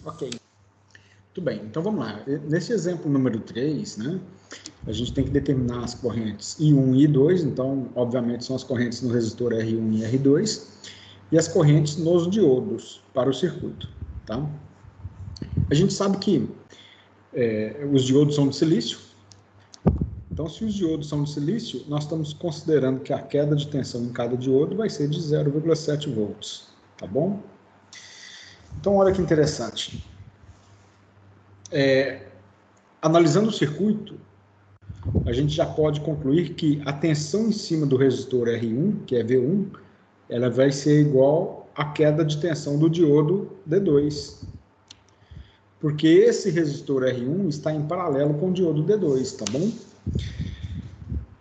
Ok. Muito bem, então vamos lá. Nesse exemplo número 3, né, a gente tem que determinar as correntes I1 e I2, então, obviamente, são as correntes no resistor R1 e R2, e as correntes nos diodos para o circuito. Tá? A gente sabe que os diodos são de silício, então, se os diodos são de silício, nós estamos considerando que a queda de tensão em cada diodo vai ser de 0,7 volts, tá bom? Então, olha que interessante. Analisando o circuito, a gente já pode concluir que a tensão em cima do resistor R1, que é V1, ela vai ser igual à queda de tensão do diodo D2. Porque esse resistor R1 está em paralelo com o diodo D2, tá bom?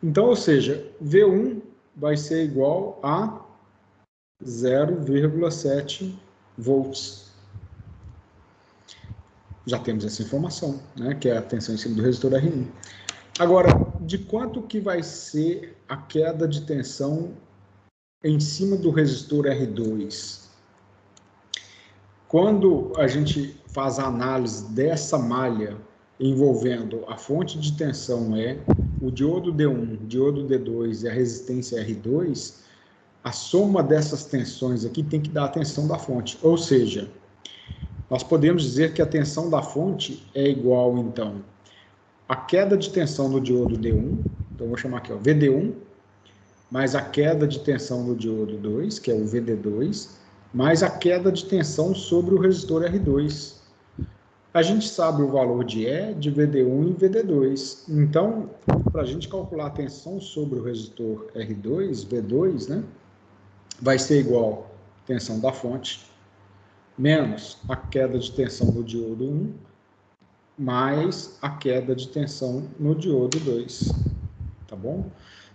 Então, ou seja, V1 vai ser igual a 0,7 volts. Já temos essa informação, né, que é a tensão em cima do resistor R1. Agora, de quanto que vai ser a queda de tensão em cima do resistor R2? Quando a gente faz a análise dessa malha envolvendo a fonte de tensão o diodo D1, o diodo D2 e a resistência R2, a soma dessas tensões aqui tem que dar a tensão da fonte. Ou seja, nós podemos dizer que a tensão da fonte é igual, então, a queda de tensão no diodo D1, então vou chamar aqui, ó, VD1, mais a queda de tensão no diodo 2, que é o VD2, mais a queda de tensão sobre o resistor R2. A gente sabe o valor de E, de VD1 e VD2. Então, para a gente calcular a tensão sobre o resistor R2, V2, né, vai ser igual a tensão da fonte, menos a queda de tensão do diodo 1, mais a queda de tensão no diodo 2, tá bom?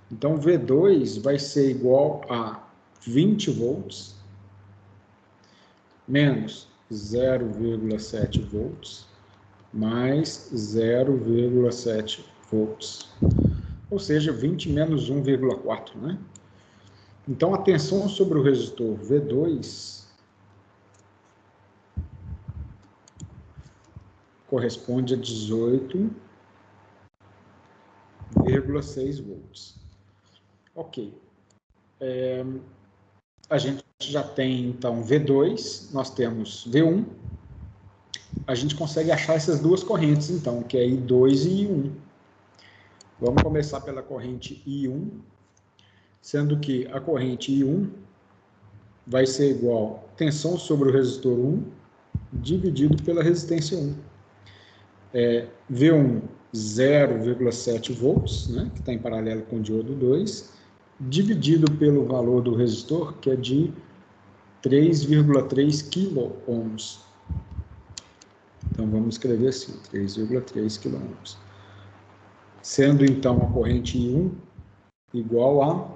Então, V2 vai ser igual a 20 volts, menos 0,7 volts, mais 0,7 volts. Ou seja, 20 menos 1,4, né? Então, a tensão sobre o resistor V2 corresponde a 18,6 volts. Ok. A gente já tem, então, V2, nós temos V1. A gente consegue achar essas duas correntes, então, que é I2 e I1. Vamos começar pela corrente I1, sendo que a corrente I1 vai ser igual a tensão sobre o resistor 1 dividido pela resistência 1. V1, 0,7 volts, né, que está em paralelo com o diodo 2, dividido pelo valor do resistor, que é de 3,3 quiloohms. Então, vamos escrever assim, 3,3 quiloohms. Sendo, então, a corrente I1 igual a...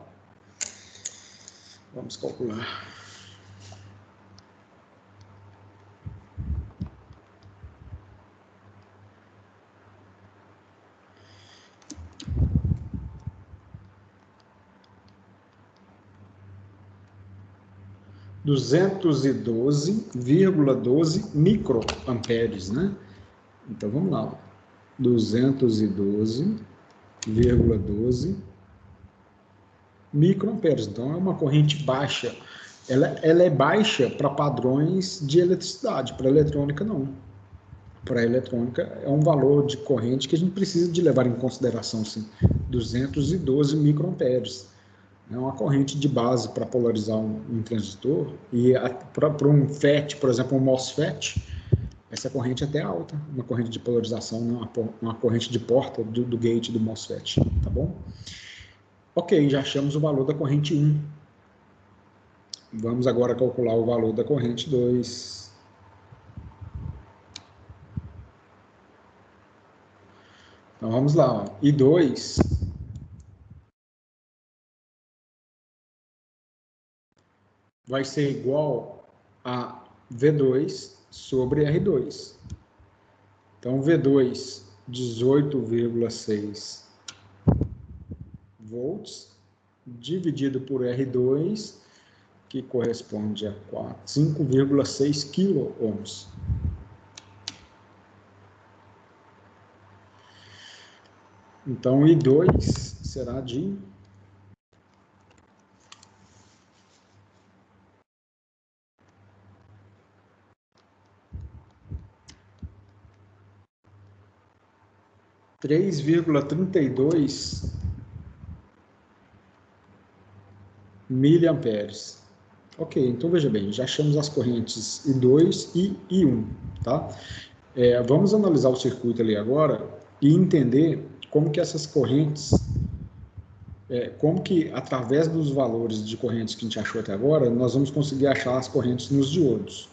Vamos calcular. R$ 212,12 microamperes, né? Então, vamos lá. 212,12 microamperes. Então, é uma corrente baixa. Ela é baixa para padrões de eletricidade, para eletrônica não. Para eletrônica é um valor de corrente que a gente precisa de levar em consideração, sim. 212 microamperes. É uma corrente de base para polarizar um transistor, e para um FET, por exemplo, um MOSFET, essa corrente é até alta, uma corrente de polarização, uma corrente de porta do gate do MOSFET, tá bom? Ok, já achamos o valor da corrente 1. Vamos agora calcular o valor da corrente 2. Então vamos lá, ó. I2 vai ser igual a V2 sobre R2. Então, V2, 18,6 volts, dividido por R2, que corresponde a 5,6 quiloohms. Então, I2 será de 3,32 miliamperes. Ok, então veja bem, já achamos as correntes I2 e I1, tá? Vamos analisar o circuito ali agora e entender como que essas correntes, como que através dos valores de correntes que a gente achou até agora, nós vamos conseguir achar as correntes nos diodos.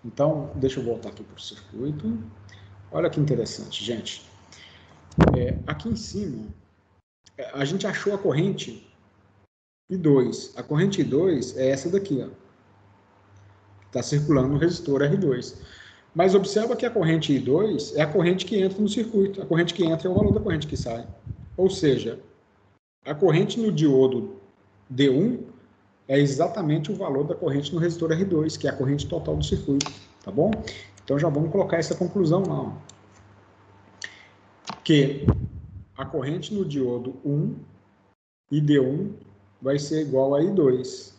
Então, deixa eu voltar aqui para o circuito. Olha que interessante, gente. Aqui em cima, a gente achou a corrente I2. A corrente I2 é essa daqui, ó. Está circulando no resistor R2. Mas observa que a corrente I2 é a corrente que entra no circuito. A corrente que entra é o valor da corrente que sai. Ou seja, a corrente no diodo D1 é exatamente o valor da corrente no resistor R2, que é a corrente total do circuito. Tá bom? Então já vamos colocar essa conclusão lá, ó. Que a corrente no diodo 1, ID1, vai ser igual a I2,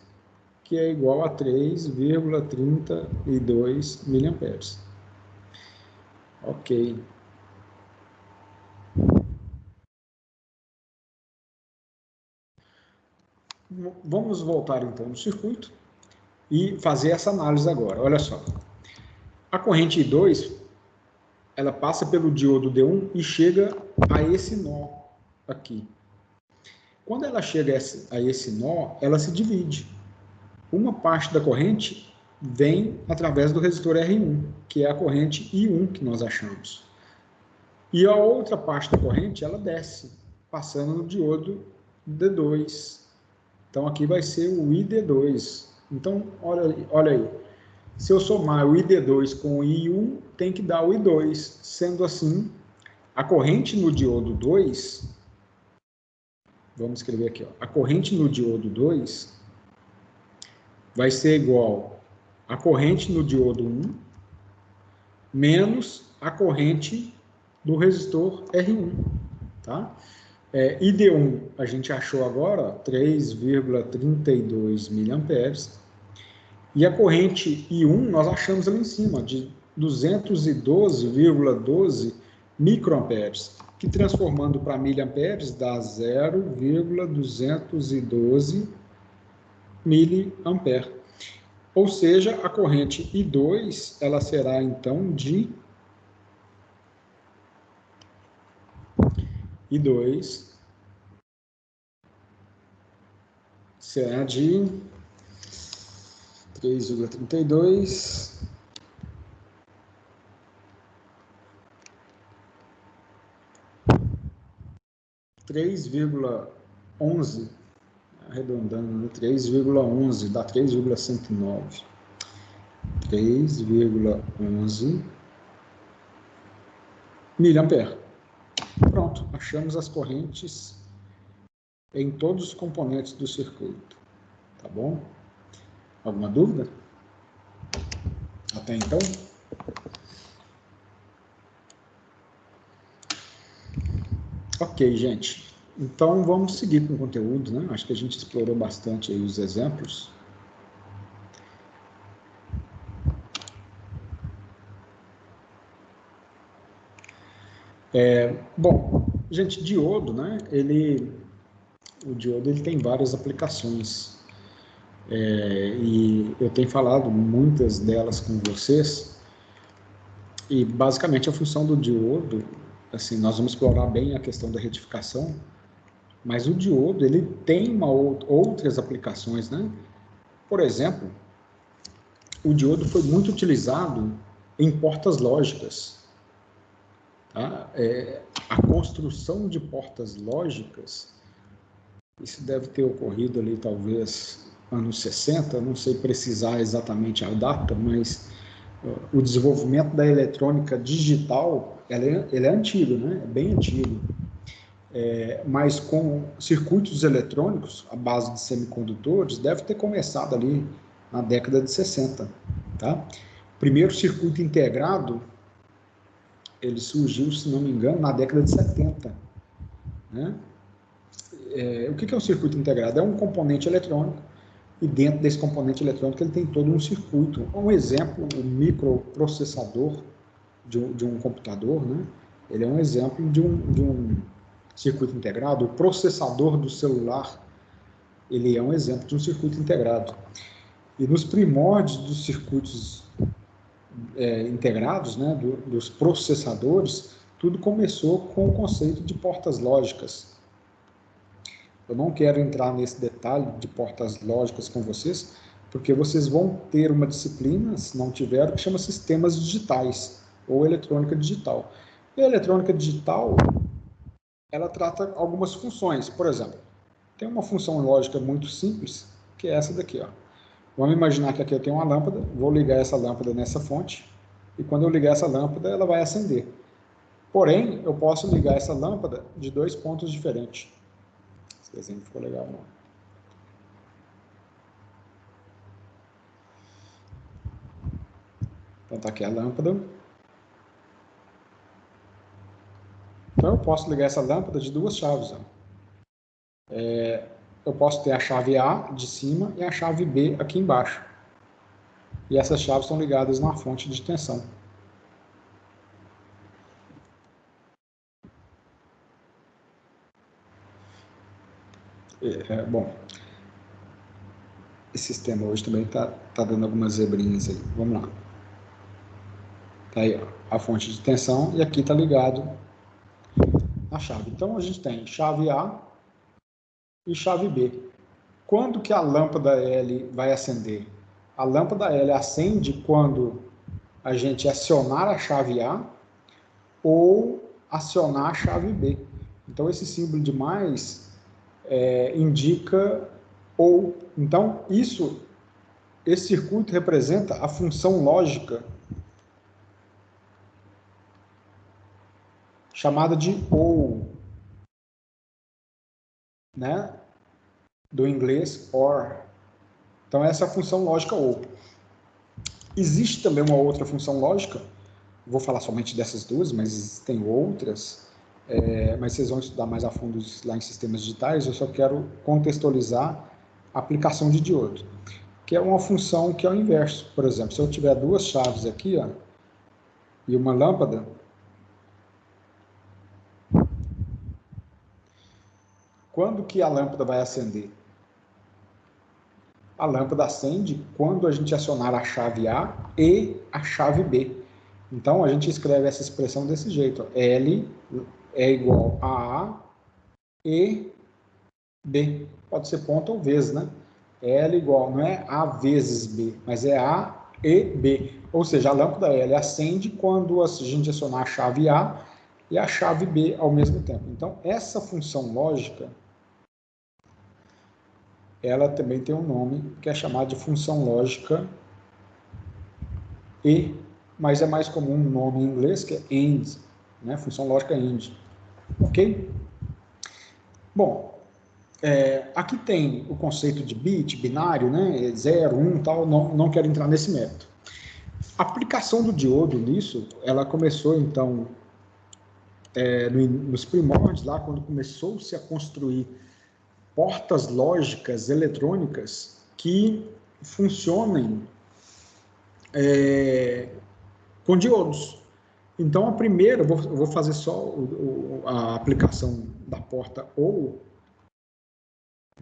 que é igual a 3,32 miliamperes. Ok. Vamos voltar então no circuito e fazer essa análise agora. Olha só. A corrente I2, ela passa pelo diodo D1 e chega a esse nó aqui. Quando ela chega a esse nó, ela se divide. Uma parte da corrente vem através do resistor R1, que é a corrente I1 que nós achamos. E a outra parte da corrente, ela desce, passando no diodo D2. Então, aqui vai ser o ID2. Então, olha aí. Se eu somar o ID2 com o I1, tem que dar o I2. Sendo assim, a corrente no diodo 2, vamos escrever aqui, ó, a corrente no diodo 2 vai ser igual a corrente no diodo 1 menos a corrente do resistor R1, tá? ID1 a gente achou agora 3,32 miliamperes e a corrente I1 nós achamos ali em cima de 212,12 microamperes, que transformando para miliamperes dá 0,212 miliampere. Ou seja, a corrente I2 ela será então de I2 será de 3,32 3,11, arredondando, 3,11 dá 3,109. 3,11 miliampere. Pronto, achamos as correntes em todos os componentes do circuito. Tá bom? Alguma dúvida? Até então? Ok, gente. Então, vamos seguir com o conteúdo, né? Acho que a gente explorou bastante aí os exemplos. Bom, gente, diodo, né? O diodo ele tem várias aplicações. E eu tenho falado muitas delas com vocês. E, basicamente, a função do diodo, assim, nós vamos explorar bem a questão da retificação, mas o diodo, ele tem outras aplicações, né? Por exemplo, o diodo foi muito utilizado em portas lógicas. Tá? A construção de portas lógicas, isso deve ter ocorrido ali, talvez, anos 60, não sei precisar exatamente a data, mas o desenvolvimento da eletrônica digital, ele é antigo, né? É bem antigo. Mas com circuitos eletrônicos, à base de semicondutores, deve ter começado ali na década de 60. Tá? O primeiro circuito integrado ele surgiu, se não me engano, na década de 70. Né? O que é um circuito integrado? É um componente eletrônico, e dentro desse componente eletrônico ele tem todo um circuito. Um exemplo, o microprocessador de um computador, né? Ele é um exemplo de um circuito integrado. O processador do celular, ele é um exemplo de um circuito integrado. E nos primórdios dos circuitos integrados, né, dos processadores, tudo começou com o conceito de portas lógicas. Eu não quero entrar nesse detalhe de portas lógicas com vocês, porque vocês vão ter uma disciplina, se não tiveram, que chama sistemas digitais, ou eletrônica digital. E a eletrônica digital, ela trata algumas funções. Por exemplo, tem uma função lógica muito simples, que é essa daqui, ó. Vamos imaginar que aqui eu tenho uma lâmpada, vou ligar essa lâmpada nessa fonte, e quando eu ligar essa lâmpada, ela vai acender. Porém, eu posso ligar essa lâmpada de 2 pontos diferentes. Esse desenho ficou legal, não? Então, está aqui a lâmpada. Então, eu posso ligar essa lâmpada de 2 chaves. Eu posso ter a chave A de cima e a chave B aqui embaixo. E essas chaves estão ligadas na fonte de tensão. Bom, esse sistema hoje também está dando algumas zebrinhas aí. Vamos lá. Está aí, ó, a fonte de tensão, e aqui está ligado a chave. Então, a gente tem chave A e chave B. Quando que a lâmpada L vai acender? A lâmpada L acende quando a gente acionar a chave A ou acionar a chave B. Então, esse símbolo de mais indica ou. Então, esse circuito representa a função lógica chamada de ou, né? Do inglês or. Então, essa é a função lógica ou. Existe também uma outra função lógica, vou falar somente dessas duas, mas existem outras, mas vocês vão estudar mais a fundo lá em sistemas digitais. Eu só quero contextualizar a aplicação de diodo, que é uma função que é o inverso. Por exemplo, se eu tiver 2 chaves aqui, ó, e uma lâmpada, quando que a lâmpada vai acender? A lâmpada acende quando a gente acionar a chave A e a chave B. Então, a gente escreve essa expressão desse jeito. L é igual a A e B. Pode ser ponto ou vezes, né? L igual, não é A vezes B, mas é A e B. Ou seja, a lâmpada L acende quando a gente acionar a chave A e a chave B ao mesmo tempo. Então, essa função lógica, ela também tem um nome que é chamado de função lógica E, mas é mais comum um nome em inglês que é AND, né? Função lógica AND. Ok? Bom, aqui tem o conceito de bit, binário, né? 0, 1, tal, não quero entrar nesse mérito. A aplicação do diodo nisso, ela começou então nos primórdios, lá quando começou-se a construir portas lógicas eletrônicas que funcionem com diodos. Então, a primeira, eu vou fazer só a aplicação da porta OU,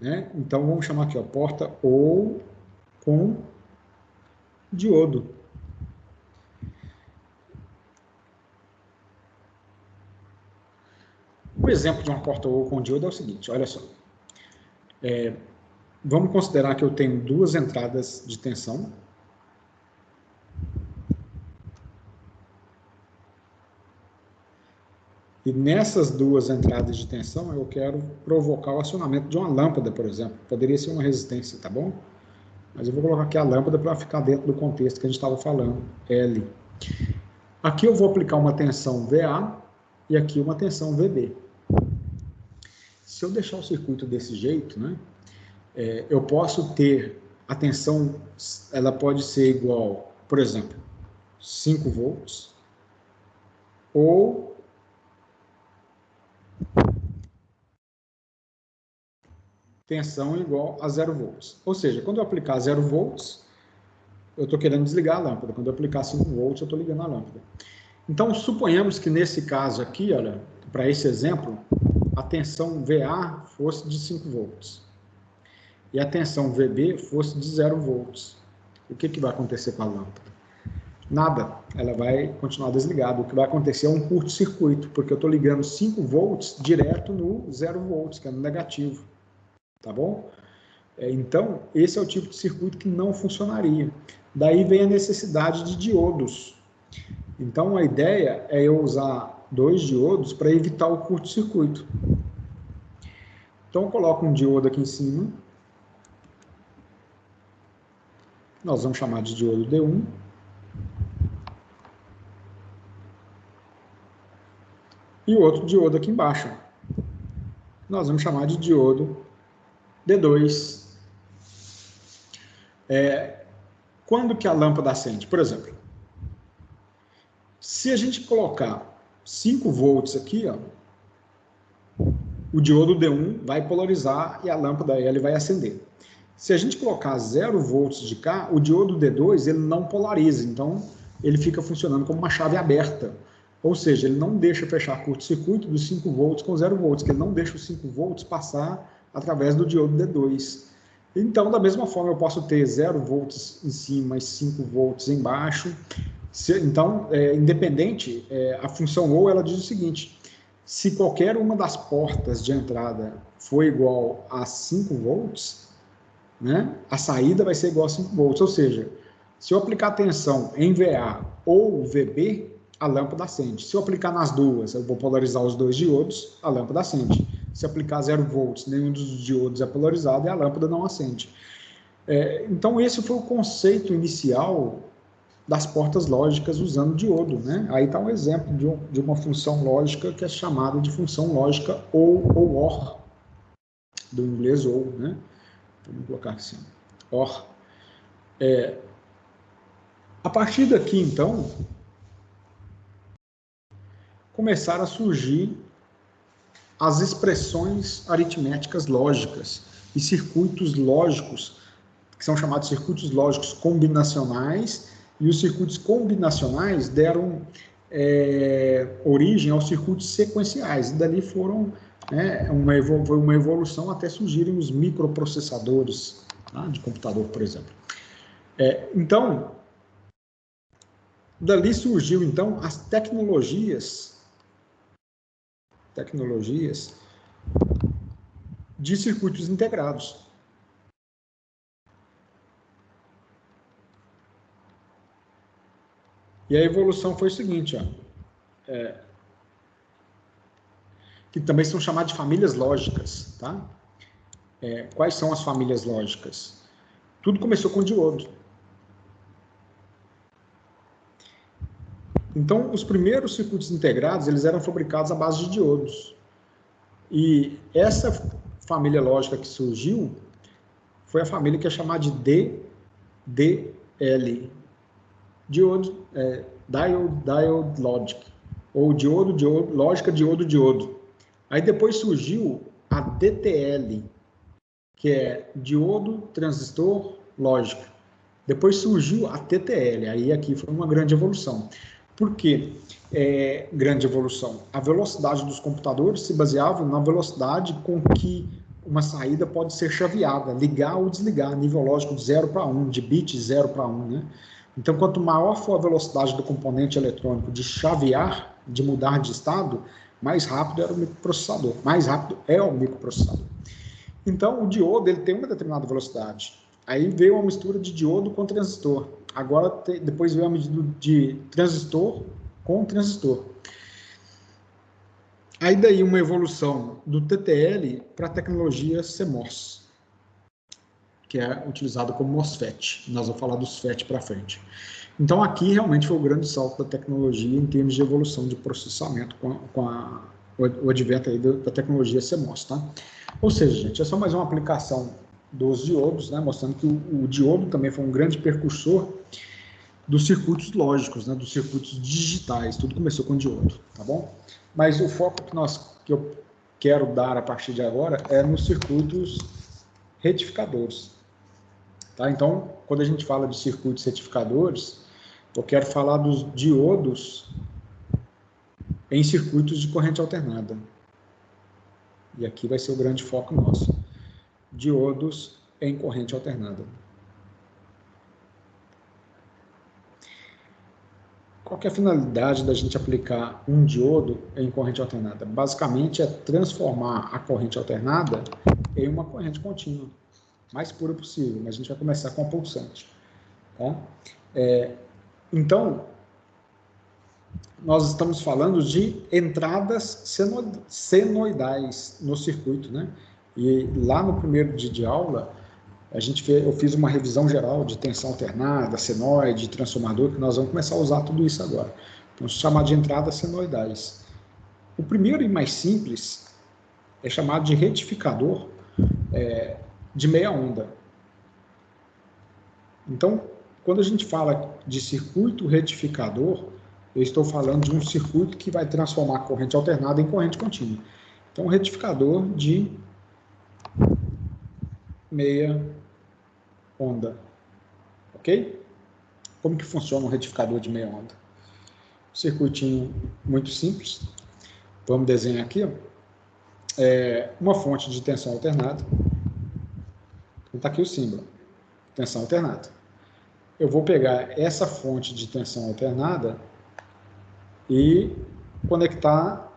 né? Então, vamos chamar aqui, ó, porta OU com diodo. O exemplo de uma porta OU com diodo é o seguinte, olha só. Vamos considerar que eu tenho 2 entradas de tensão. E nessas 2 entradas de tensão, eu quero provocar o acionamento de uma lâmpada, por exemplo. Poderia ser uma resistência, tá bom? Mas eu vou colocar aqui a lâmpada para ficar dentro do contexto que a gente estava falando, L. Aqui eu vou aplicar uma tensão VA e aqui uma tensão VB. Se eu deixar o circuito desse jeito, né, eu posso ter a tensão, ela pode ser igual, por exemplo, 5 volts, ou tensão igual a 0 volts. Ou seja, quando eu aplicar 0 volts, eu estou querendo desligar a lâmpada. Quando eu aplicar 5 volts, eu estou ligando a lâmpada. Então, suponhamos que nesse caso aqui, olha, para esse exemplo, a tensão VA fosse de 5 volts e a tensão VB fosse de 0 volts. O que vai acontecer com a lâmpada? Nada, ela vai continuar desligada. O que vai acontecer é um curto-circuito, porque eu estou ligando 5 volts direto no 0 volts, que é no negativo. Tá bom? Então, esse é o tipo de circuito que não funcionaria. Daí vem a necessidade de diodos. Então, a ideia é eu usar 2 diodos para evitar o curto-circuito. Então, eu coloco um diodo aqui em cima. Nós vamos chamar de diodo D1. E o outro diodo aqui embaixo. Nós vamos chamar de diodo D2. Quando que a lâmpada acende? Por exemplo, se a gente colocar 5 volts aqui, ó, o diodo D1 vai polarizar e a lâmpada L vai acender. Se a gente colocar 0 volts de cá, o diodo D2 ele não polariza, então ele fica funcionando como uma chave aberta. Ou seja, ele não deixa fechar curto-circuito dos 5 volts com 0 volts, que ele não deixa os 5 volts passar através do diodo D2. Então, da mesma forma, eu posso ter 0 volts em cima e 5 volts embaixo. Então, independente, a função ou ela diz o seguinte: se qualquer uma das portas de entrada for igual a 5 volts, né, a saída vai ser igual a 5 volts. Ou seja, se eu aplicar tensão em VA ou VB, a lâmpada acende. Se eu aplicar nas duas, eu vou polarizar os 2 diodos, a lâmpada acende. Se aplicar 0 volts, nenhum dos diodos é polarizado e a lâmpada não acende. Então, esse foi o conceito inicial das portas lógicas usando diodo, né? Aí está um exemplo de uma função lógica que é chamada de função lógica ou OR, do inglês ou, né? Vamos colocar assim, OR. A partir daqui, então, começaram a surgir as expressões aritméticas lógicas e circuitos lógicos, que são chamados circuitos lógicos combinacionais, e os circuitos combinacionais deram origem aos circuitos sequenciais, e dali foram, foi uma evolução até surgirem os microprocessadores, tá, de computador, por exemplo. Então, dali surgiu, então, as tecnologias de circuitos integrados. E a evolução foi o seguinte, ó, que também são chamadas de famílias lógicas, tá? Quais são as famílias lógicas? Tudo começou com diodo. Então, os primeiros circuitos integrados, eles eram fabricados à base de diodos. E essa família lógica que surgiu foi a família que é chamada de DDL, Diode, Diode Logic, ou lógica diodo. Aí depois surgiu a DTL, que é diodo, transistor, lógica. Depois surgiu a TTL, aí aqui foi uma grande evolução. Por que grande evolução? A velocidade dos computadores se baseava na velocidade com que uma saída pode ser chaveada, ligar ou desligar, nível lógico de 0 para 1, de bit 0 para 1, né? Então, quanto maior for a velocidade do componente eletrônico de chavear, de mudar de estado, mais rápido era o microprocessador. Mais rápido é o microprocessador. Então, o diodo ele tem uma determinada velocidade. Aí veio uma mistura de diodo com transistor. Agora, depois veio a medida de transistor com transistor. Aí daí uma evolução do TTL para a tecnologia CMOS, que é utilizado como MOSFET. Nós vamos falar dos FET para frente. Então, aqui realmente foi o grande salto da tecnologia em termos de evolução de processamento com o advento aí da tecnologia CMOS, tá? Ou seja, gente, é só mais uma aplicação dos diodos, né, mostrando que o diodo também foi um grande precursor dos circuitos lógicos, né, dos circuitos digitais. Tudo começou com diodo, tá bom? Mas o foco que eu quero dar a partir de agora é nos circuitos retificadores. Tá? Então, quando a gente fala de circuitos retificadores, eu quero falar dos diodos em circuitos de corrente alternada. E aqui vai ser o grande foco nosso. Diodos em corrente alternada. Qual que é a finalidade da gente aplicar um diodo em corrente alternada? Basicamente é transformar a corrente alternada em uma corrente contínua, mais pura possível, mas a gente vai começar com a pulsante. Tá? Então, nós estamos falando de entradas senoidais no circuito, né? E lá no primeiro dia de aula, eu fiz uma revisão geral de tensão alternada, senoide, transformador, que nós vamos começar a usar tudo isso agora. Então, chamar de entradas senoidais. O primeiro e mais simples é chamado de retificador de meia onda. Então, quando a gente fala de circuito retificador, eu estou falando de um circuito que vai transformar a corrente alternada em corrente contínua. Então, um retificador de meia onda. Ok? Como que funciona um retificador de meia onda? Circuitinho muito simples. Vamos desenhar aqui, ó. Uma fonte de tensão alternada. Então, está aqui o símbolo. Tensão alternada. Eu vou pegar essa fonte de tensão alternada e conectar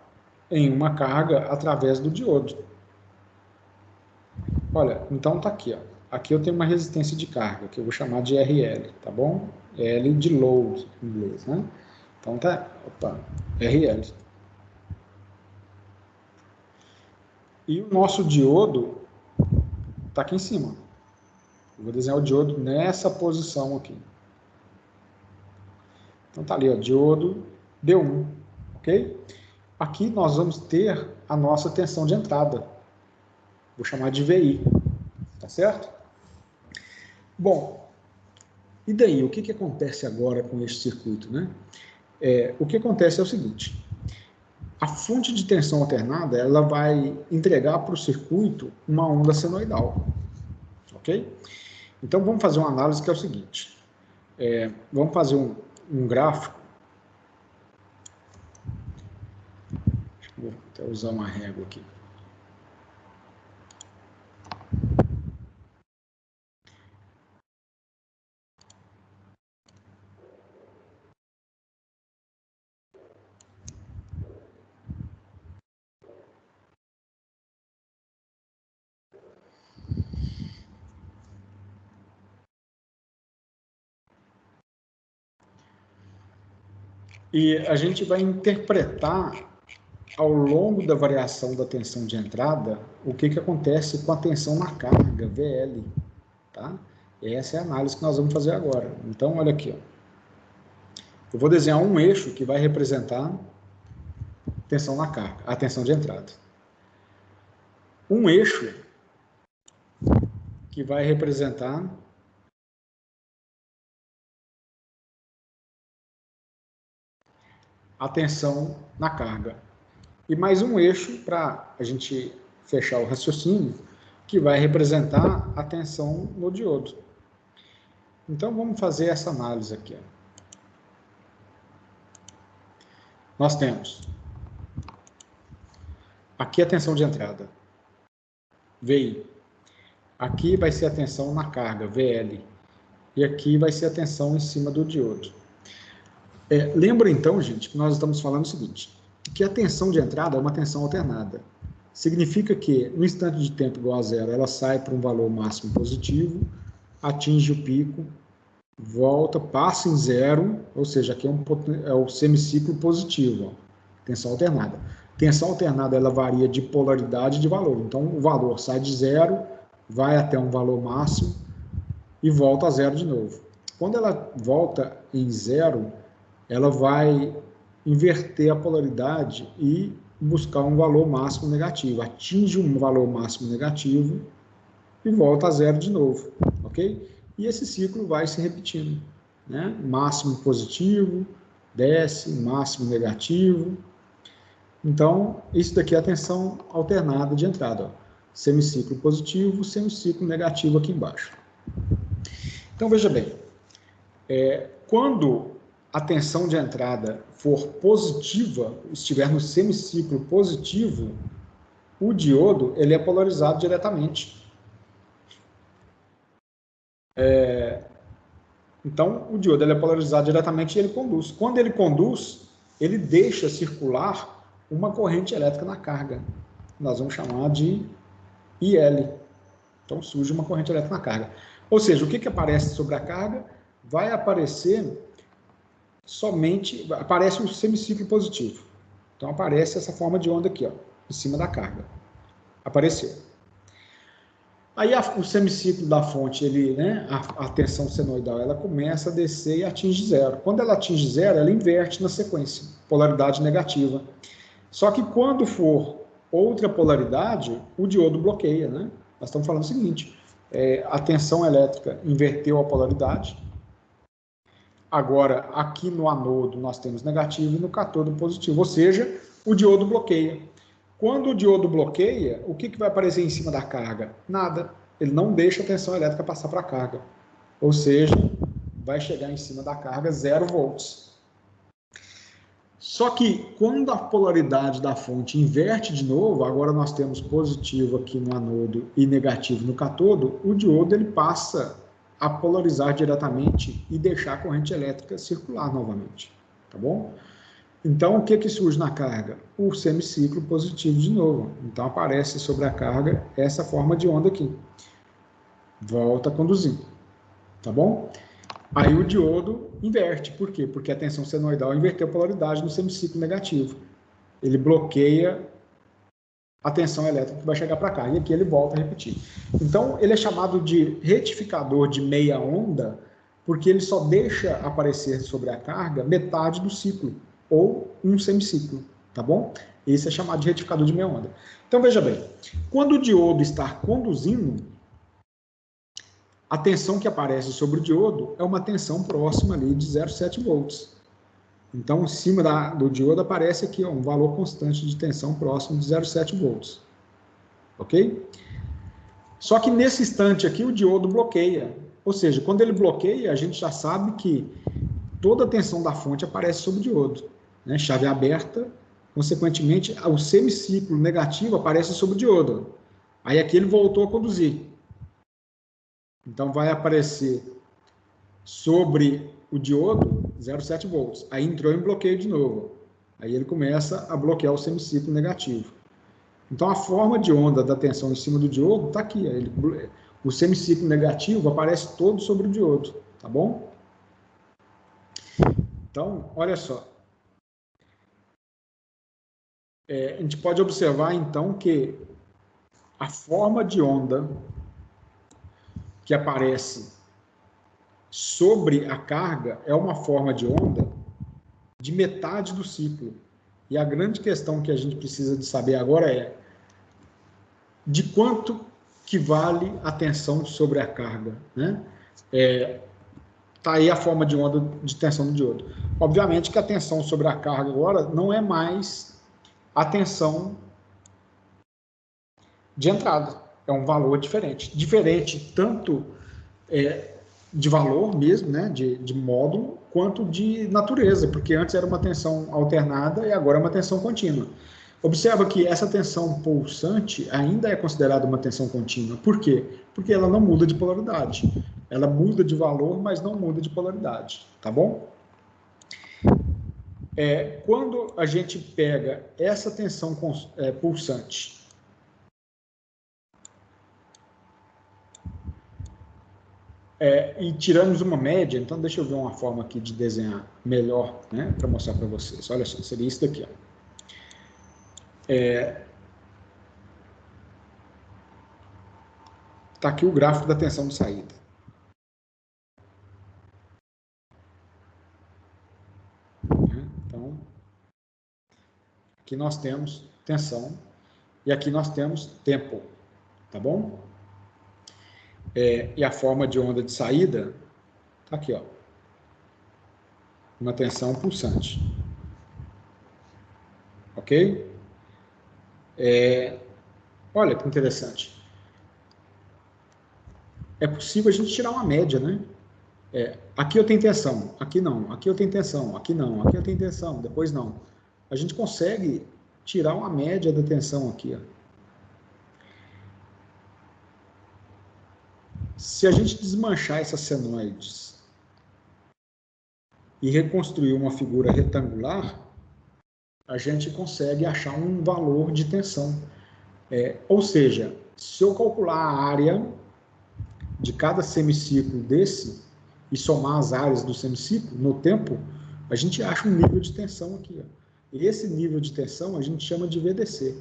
em uma carga através do diodo. Olha, então está aqui, ó. Aqui eu tenho uma resistência de carga, que eu vou chamar de RL, tá bom? L de load, em inglês, né? Então tá, RL. E o nosso diodo está aqui em cima. Eu vou desenhar o diodo nessa posição aqui. Então tá ali, ó, diodo D1, ok? Aqui nós vamos ter a nossa tensão de entrada. Vou chamar de VI, tá certo? Bom, e daí? O que acontece agora com este circuito, né? O que acontece é o seguinte: a fonte de tensão alternada, ela vai entregar para o circuito uma onda senoidal, ok? Então vamos fazer uma análise que é o seguinte: vamos fazer um gráfico. Vou até usar uma régua aqui. E a gente vai interpretar, ao longo da variação da tensão de entrada, o que acontece com a tensão na carga, VL. Tá? Essa é a análise que nós vamos fazer agora. Então, olha aqui. Ó. Eu vou desenhar um eixo que vai representar tensão na carga, a tensão de entrada. Um eixo que vai representar a tensão na carga. E mais um eixo para a gente fechar o raciocínio, que vai representar a tensão no diodo. Então, vamos fazer essa análise aqui. Ó. Nós temos aqui a tensão de entrada, VI. Aqui vai ser a tensão na carga, VL. E aqui vai ser a tensão em cima do diodo. Lembra então, gente, que nós estamos falando o seguinte, que a tensão de entrada é uma tensão alternada. Significa que, no instante de tempo igual a zero, ela sai para um valor máximo positivo, atinge o pico, volta, passa em zero, ou seja, aqui é o semiciclo positivo, ó, tensão alternada. Tensão alternada, ela varia de polaridade de valor. Então, o valor sai de zero, vai até um valor máximo e volta a zero de novo. Quando ela volta em zero, ela vai inverter a polaridade e buscar um valor máximo negativo. Atinge um valor máximo negativo e volta a zero de novo, ok? E esse ciclo vai se repetindo, né? Máximo positivo, desce, máximo negativo. Então, isso daqui é a tensão alternada de entrada, ó. Semiciclo positivo, semiciclo negativo aqui embaixo. Então, veja bem, quando a tensão de entrada for positiva, estiver no semiciclo positivo, o diodo ele é polarizado diretamente. Então, o diodo ele é polarizado diretamente e ele conduz. Quando ele conduz, ele deixa circular uma corrente elétrica na carga. Nós vamos chamar de IL. Então, surge uma corrente elétrica na carga. Ou seja, o que aparece sobre a carga? Vai aparecer aparece um semiciclo positivo. Então, aparece essa forma de onda aqui, ó, em cima da carga. Apareceu. Aí o semiciclo da fonte, a tensão senoidal, ela começa a descer e atinge zero. Quando ela atinge zero, ela inverte na sequência, polaridade negativa. Só que quando for outra polaridade, o diodo bloqueia, né? Nós estamos falando o seguinte, a tensão elétrica inverteu a polaridade. Agora, aqui no anodo nós temos negativo e no cátodo positivo, ou seja, o diodo bloqueia. Quando o diodo bloqueia, o que vai aparecer em cima da carga? Nada. Ele não deixa a tensão elétrica passar para a carga. Ou seja, vai chegar em cima da carga 0 volts. Só que quando a polaridade da fonte inverte de novo, agora nós temos positivo aqui no anodo e negativo no cátodo, o diodo ele passa a polarizar diretamente e deixar a corrente elétrica circular novamente, tá bom? Então, o que surge na carga? O semiciclo positivo de novo. Então, aparece sobre a carga essa forma de onda aqui. Volta a conduzir, tá bom? Aí o diodo inverte. Por quê? Porque a tensão senoidal inverteu a polaridade no semiciclo negativo. Ele bloqueia a tensão elétrica que vai chegar para cá. E aqui ele volta a repetir. Então, ele é chamado de retificador de meia onda, porque ele só deixa aparecer sobre a carga metade do ciclo, ou um semiciclo, tá bom? Esse é chamado de retificador de meia onda. Então, veja bem, quando o diodo está conduzindo, a tensão que aparece sobre o diodo é uma tensão próxima ali de 0,7 volts. Então, em cima do diodo aparece aqui um valor constante de tensão próximo de 0,7 volts. Ok? Só que nesse instante aqui o diodo bloqueia. Ou seja, quando ele bloqueia, a gente já sabe que toda a tensão da fonte aparece sobre o diodo. Né? Chave aberta, consequentemente, o semiciclo negativo aparece sobre o diodo. Aí aqui ele voltou a conduzir. Então, vai aparecer sobre o diodo 0,7 volts. Aí entrou em bloqueio de novo. Aí ele começa a bloquear o semiciclo negativo. Então, a forma de onda da tensão em cima do diodo está aqui. O semiciclo negativo aparece todo sobre o diodo. Tá bom? Então, olha só. A gente pode observar, então, que a forma de onda que aparece sobre a carga é uma forma de onda de metade do ciclo. E a grande questão que a gente precisa de saber agora é de quanto que vale a tensão sobre a carga, né? Tá aí a forma de onda de tensão do diodo. Obviamente que a tensão sobre a carga agora não é mais a tensão de entrada. É um valor diferente. Diferente tanto de valor mesmo, né, de módulo, quanto de natureza, porque antes era uma tensão alternada e agora é uma tensão contínua. Observa que essa tensão pulsante ainda é considerada uma tensão contínua. Por quê? Porque ela não muda de polaridade. Ela muda de valor, mas não muda de polaridade. Tá bom? Quando a gente pega essa tensão pulsante e tiramos uma média, então deixa eu ver uma forma aqui de desenhar melhor, né, para mostrar para vocês. Olha só, seria isso daqui, ó. Está aqui o gráfico da tensão de saída. Então, aqui nós temos tensão e aqui nós temos tempo, tá bom? E a forma de onda de saída está aqui, ó. uma tensão pulsante. Ok? Olha que interessante. É possível a gente tirar uma média, né? Aqui eu tenho tensão, aqui não. Aqui eu tenho tensão, aqui não. Aqui eu tenho tensão, depois não. A gente consegue tirar uma média da tensão aqui, ó. Se a gente desmanchar essas senoides e reconstruir uma figura retangular, a gente consegue achar um valor de tensão. Ou seja, se eu calcular a área de cada semiciclo desse e somar as áreas do semiciclo no tempo, a gente acha um nível de tensão aqui, ó. E esse nível de tensão a gente chama de VDC.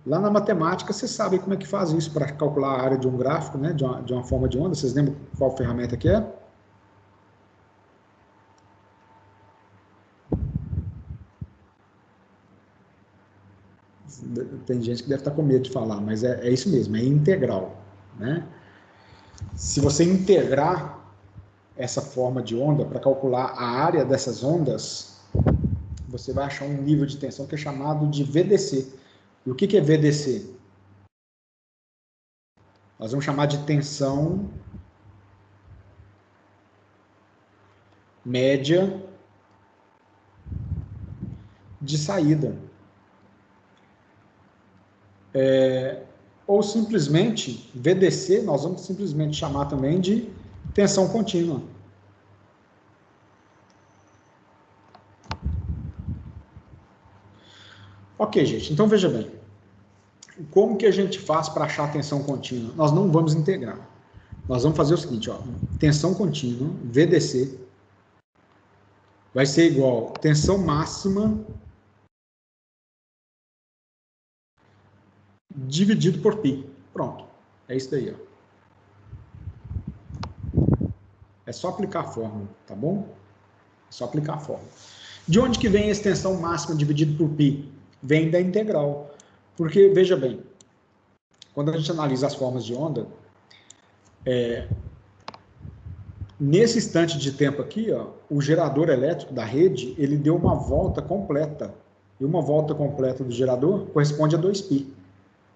Lá na matemática, vocês sabem como é que faz isso para calcular a área de um gráfico, né, de uma forma de onda. Vocês lembram qual ferramenta que é? Tem gente que deve estar com medo de falar, mas é isso mesmo, é integral, né? Se você integrar essa forma de onda para calcular a área dessas ondas, você vai achar um nível de tensão que é chamado de VDC. E o que é VDC? Nós vamos chamar de tensão média de saída. Ou simplesmente, VDC, nós vamos simplesmente chamar também de tensão contínua. Ok, gente, então veja bem. Como que a gente faz para achar a tensão contínua? Nós não vamos integrar. Nós vamos fazer o seguinte, ó, tensão contínua, VDC, vai ser igual a tensão máxima dividido por π. Pronto, é isso daí, ó. É só aplicar a fórmula, tá bom? É só aplicar a fórmula. De onde que vem essa tensão máxima dividido por π? Vem da integral. Porque, veja bem, quando a gente analisa as formas de onda, nesse instante de tempo aqui, ó, o gerador elétrico da rede, ele deu uma volta completa. E uma volta completa do gerador corresponde a 2π.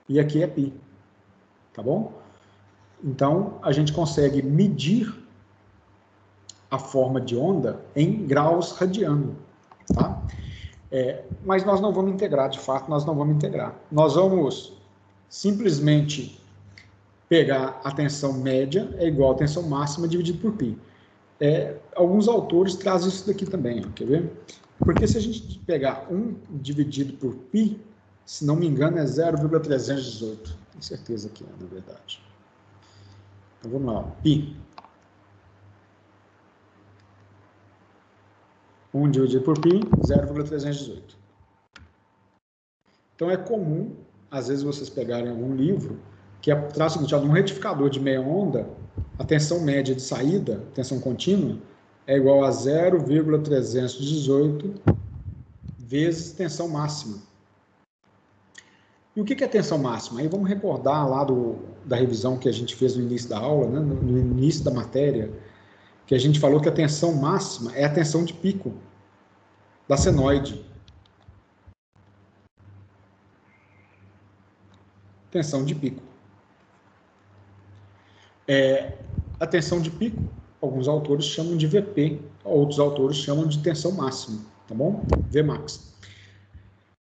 E aqui é π. Tá bom? Então, a gente consegue medir a forma de onda em graus radiano. Tá? Mas nós não vamos integrar, de fato, nós não vamos integrar. Nós vamos simplesmente pegar a tensão média é igual a tensão máxima dividido por π. Alguns autores trazem isso daqui também, ó, quer ver? Porque se a gente pegar 1 dividido por π, se não me engano é 0,318. Tenho certeza que é, na verdade. Então vamos lá, ó. π. 1 dividido por π, 0,318. Então é comum, às vezes, vocês pegarem algum livro que traz o seguinte, um retificador de meia onda, a tensão média de saída, tensão contínua, é igual a 0,318 vezes tensão máxima. E o que é tensão máxima? Aí vamos recordar lá da revisão que a gente fez no início da aula, né, no início da matéria, que a gente falou que a tensão máxima é a tensão de pico da senoide. Tensão de pico. A tensão de pico, alguns autores chamam de VP, outros autores chamam de tensão máxima, tá bom? Vmax.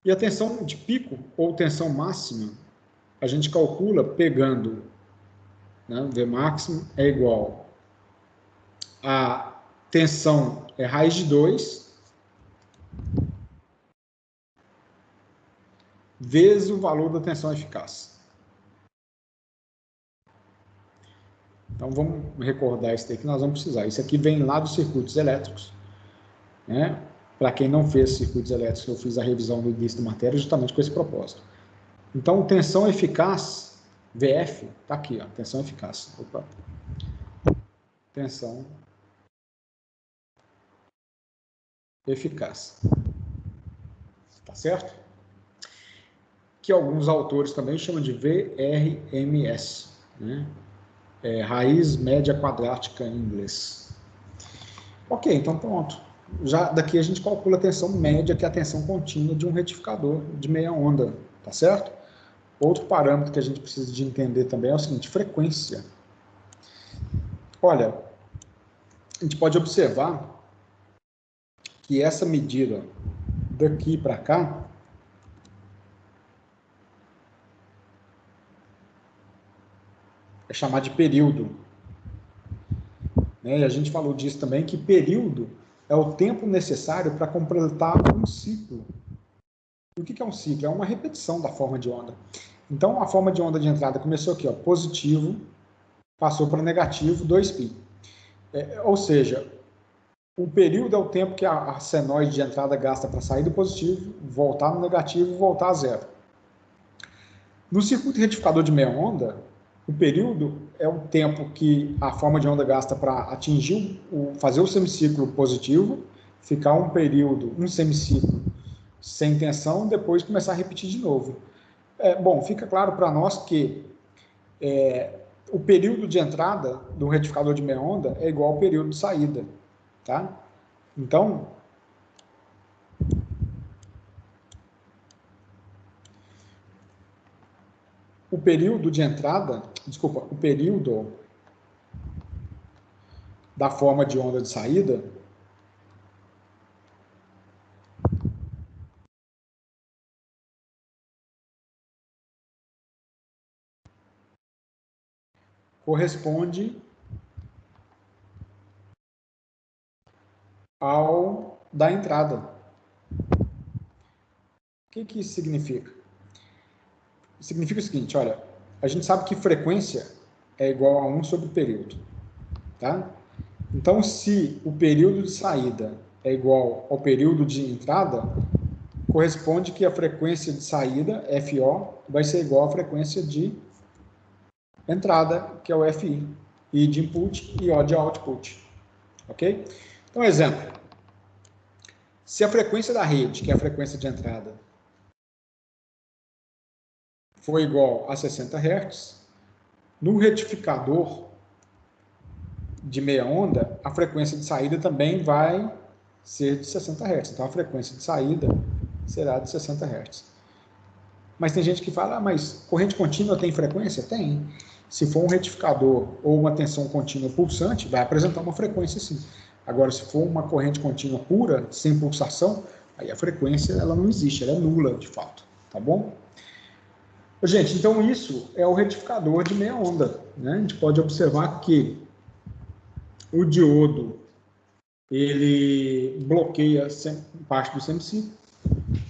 E a tensão de pico, ou tensão máxima, a gente calcula pegando, né, Vmax é igual a tensão raiz de 2 vezes o valor da tensão eficaz. Então, vamos recordar isso aqui que nós vamos precisar. Isso aqui vem lá dos circuitos elétricos, né? Para quem não fez circuitos elétricos, eu fiz a revisão no início da matéria justamente com esse propósito. Então, tensão eficaz, VF, está aqui, ó, tensão eficaz. Opa. Tensão eficaz. Tá certo? Que alguns autores também chamam de VRMS, né? Raiz média quadrática em inglês. Ok, então pronto. já daqui a gente calcula a tensão média, que é a tensão contínua de um retificador de meia onda, tá certo? Outro parâmetro que a gente precisa de entender também é o seguinte, frequência. Olha, a gente pode observar que essa medida daqui para cá é chamada de período. E a gente falou disso também, que período é o tempo necessário para completar um ciclo. O que é um ciclo? É uma repetição da forma de onda. Então, a forma de onda de entrada começou aqui, ó, positivo, passou para negativo, 2π. Ou seja, o período é o tempo que a senoide de entrada gasta para sair do positivo, voltar no negativo e voltar a zero. No circuito retificador de meia onda, o período é o tempo que a forma de onda gasta para atingir, fazer o semiciclo positivo, ficar um período, um semiciclo sem tensão, depois começar a repetir de novo. Bom, fica claro para nós que o período de entrada do retificador de meia onda é igual ao período de saída, tá? Então, o período de entrada, desculpa, o período da forma de onda de saída corresponde ao da entrada. O que isso significa? Significa o seguinte, olha, a gente sabe que frequência é igual a 1 sobre o período, tá? Então, se o período de saída é igual ao período de entrada, corresponde que a frequência de saída, FO, vai ser igual à frequência de entrada, que é o FI, I de input e O de output, ok? Então, exemplo, se a frequência da rede, que é a frequência de entrada, for igual a 60 Hz, no retificador de meia onda, a frequência de saída também vai ser de 60 Hz. Então, a frequência de saída será de 60 Hz. Mas tem gente que fala, mas corrente contínua tem frequência? Tem. Se for um retificador ou uma tensão contínua pulsante, vai apresentar uma frequência sim. Agora, se for uma corrente contínua pura, sem pulsação, aí a frequência ela não existe, ela é nula de fato, tá bom? Gente, então isso é o retificador de meia onda, né? A gente pode observar que o diodo ele bloqueia parte do semiciclo,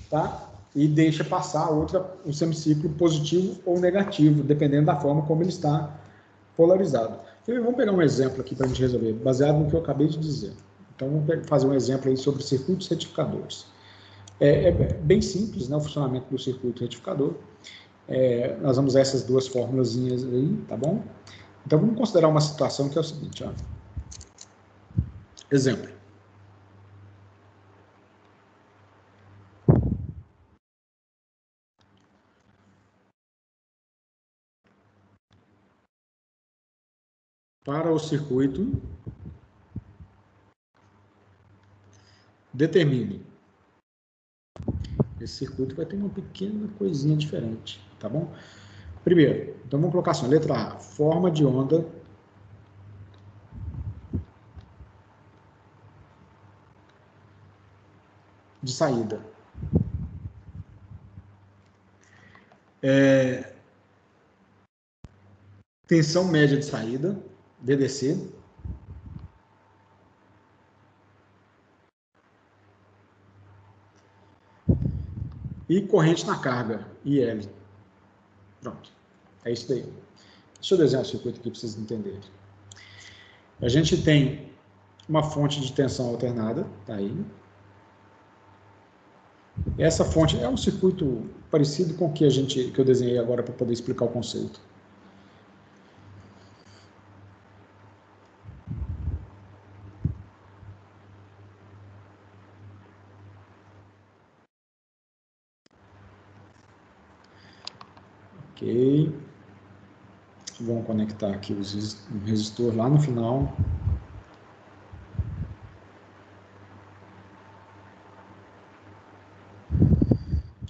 tá? E deixa passar o semiciclo positivo ou negativo, dependendo da forma como ele está polarizado. Então, vamos pegar um exemplo aqui para a gente resolver, baseado no que eu acabei de dizer. Então, vamos fazer um exemplo aí sobre circuitos retificadores. É bem simples, né, o funcionamento do circuito retificador. Nós vamos usar essas duas formulazinhas aí, tá bom? Então, vamos considerar uma situação que é o seguinte, ó. Exemplo. Para o circuito, determine. Esse circuito vai ter uma pequena coisinha diferente, tá bom? Primeiro, então vamos colocar assim, letra A, forma de onda de saída. Tensão média de saída, VDC. E corrente na carga, IL. Pronto, é isso daí. Deixa eu desenhar o circuito aqui para vocês entenderem. A gente tem uma fonte de tensão alternada, tá aí. Essa fonte é um circuito parecido com o que eu desenhei agora para poder explicar o conceito. Ok. Vamos conectar aqui um resistor lá no final.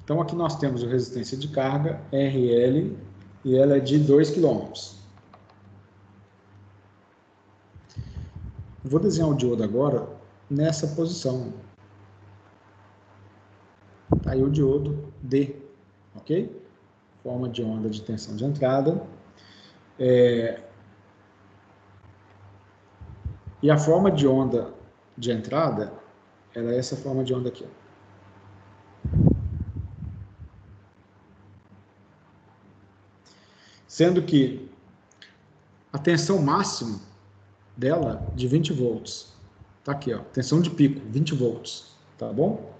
Então, aqui nós temos a resistência de carga, RL, e ela é de 2 kV. Vou desenhar o diodo agora nessa posição. Tá aí o diodo D, ok? Forma de onda de tensão de entrada. E a forma de onda de entrada, ela é essa forma de onda aqui, ó. Sendo que a tensão máxima dela de 20 volts. Tá aqui, ó, tensão de pico, 20 volts, tá bom?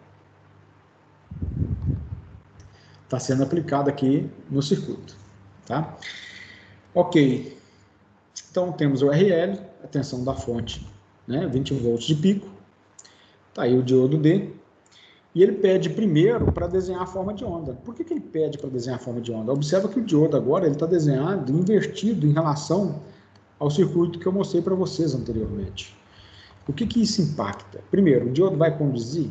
Tá sendo aplicada aqui no circuito, tá? Ok. Então, temos o RL, a tensão da fonte, né, 20 volts de pico. Tá aí o diodo D. E ele pede primeiro para desenhar a forma de onda. Por que ele pede para desenhar a forma de onda? Observa que o diodo agora está desenhado invertido em relação ao circuito que eu mostrei para vocês anteriormente. O que isso impacta? Primeiro, o diodo vai conduzir?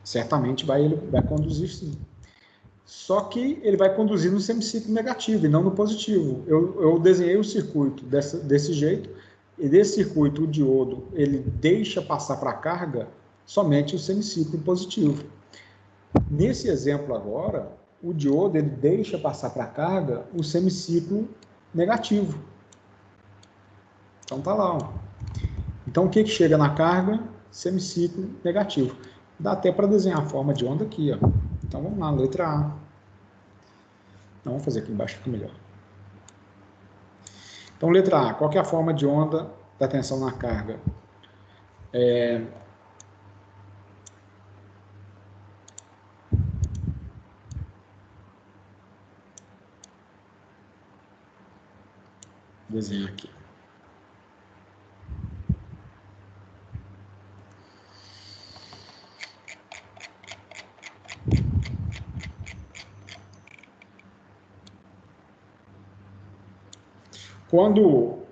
Certamente ele vai conduzir sim. Só que ele vai conduzir no semiciclo negativo e não no positivo. Eu desenhei o circuito desse jeito, e desse circuito o diodo ele deixa passar para a carga somente o semiciclo positivo. Nesse exemplo agora, o diodo ele deixa passar para a carga o semiciclo negativo. Então tá lá, ó. Então o que chega na carga? Semiciclo negativo. Dá até para desenhar a forma de onda aqui, ó. Então vamos lá, letra A. Não, vamos fazer aqui embaixo, fica melhor. Então letra A, qual que é a forma de onda da tensão na carga? Desenhar aqui. Quando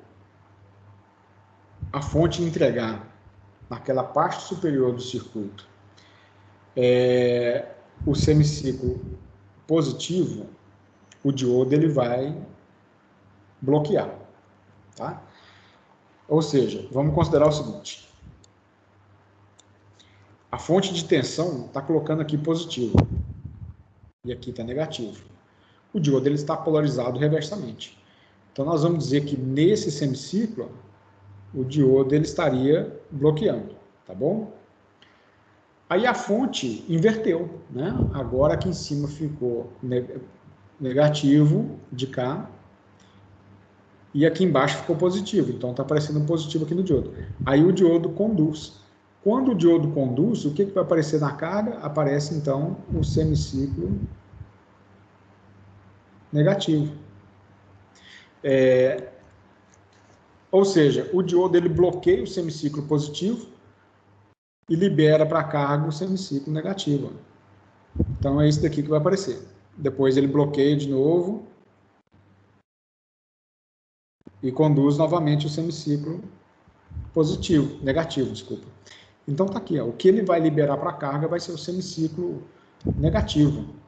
a fonte entregar naquela parte superior do circuito o semiciclo positivo, o diodo ele vai bloquear, tá? Ou seja, vamos considerar o seguinte: a fonte de tensão está colocando aqui positivo e aqui está negativo. O diodo ele está polarizado reversamente. Então nós vamos dizer que nesse semiciclo o diodo ele estaria bloqueando, tá bom? Aí a fonte inverteu, né? Agora aqui em cima ficou negativo de cá e aqui embaixo ficou positivo. Então está aparecendo um positivo aqui no diodo. Aí o diodo conduz. Quando o diodo conduz, o que vai aparecer na carga? Aparece então o semiciclo negativo. Ou seja, o diodo ele bloqueia o semiciclo positivo e libera para a carga o semiciclo negativo. Então é isso daqui que vai aparecer. Depois ele bloqueia de novo e conduz novamente o semiciclo negativo, desculpa. Então tá aqui, ó, o que ele vai liberar para a carga vai ser o semiciclo negativo.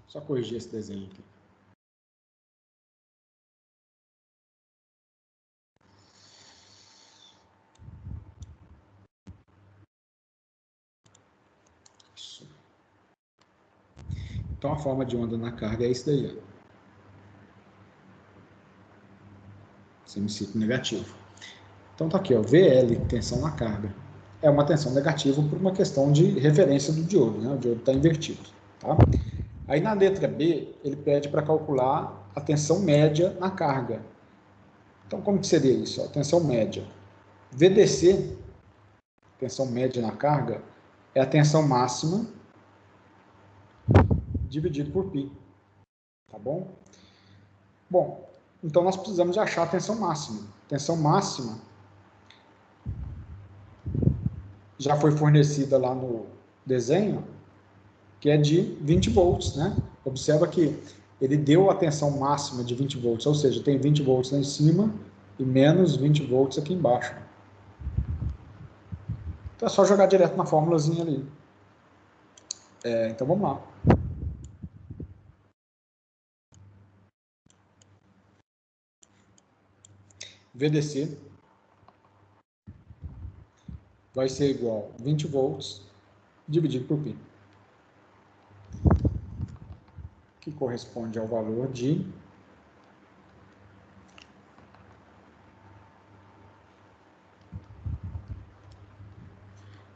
Só corrigir esse desenho aqui. Isso. Então a forma de onda na carga é isso daí, ó. Semiciclo negativo. Então tá aqui, ó, VL, tensão na carga. É uma tensão negativa por uma questão de referência do diodo, né? O diodo está invertido, tá? Aí na letra B, ele pede para calcular a tensão média na carga. Então como que seria isso? A tensão média. VDC, tensão média na carga, é a tensão máxima dividido por π. Tá bom? Bom, então nós precisamos de achar a tensão máxima. Tensão máxima já foi fornecida lá no desenho, que é de 20 volts, né? Observa que ele deu a tensão máxima de 20 volts, ou seja, tem 20 volts lá em cima e menos 20 volts aqui embaixo. Então é só jogar direto na fórmulazinha ali. Então vamos lá. VDC vai ser igual a 20 volts dividido por π, que corresponde ao valor de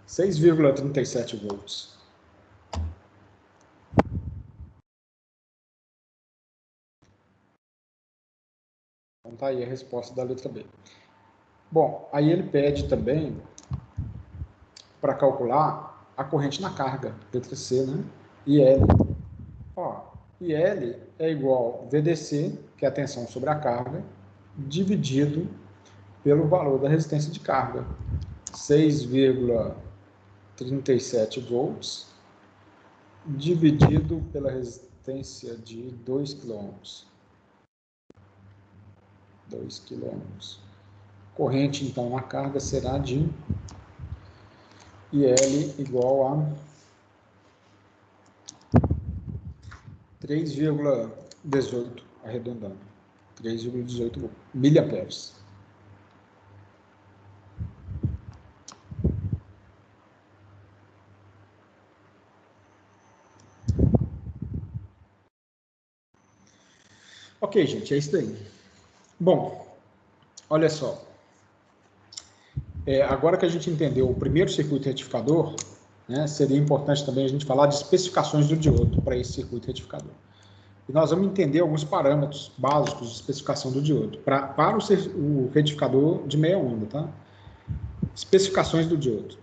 6,37 volts. Então tá aí a resposta da letra B. Bom, aí ele pede também para calcular a corrente na carga, letra C, né? IL. Ó, IL é igual a VDC, que é a tensão sobre a carga, dividido pelo valor da resistência de carga, 6,37 volts, dividido pela resistência de 2 kΩ. 2 kΩ. Corrente, então, na carga será de IL igual a 3,18, arredondando, 3,18 miliamperes. Ok, gente, é isso aí. Bom, olha só. Agora que a gente entendeu o primeiro circuito retificador, né, seria importante também a gente falar de especificações do diodo para esse circuito retificador. E nós vamos entender alguns parâmetros básicos de especificação do diodo para o retificador de meia onda, tá? Especificações do diodo.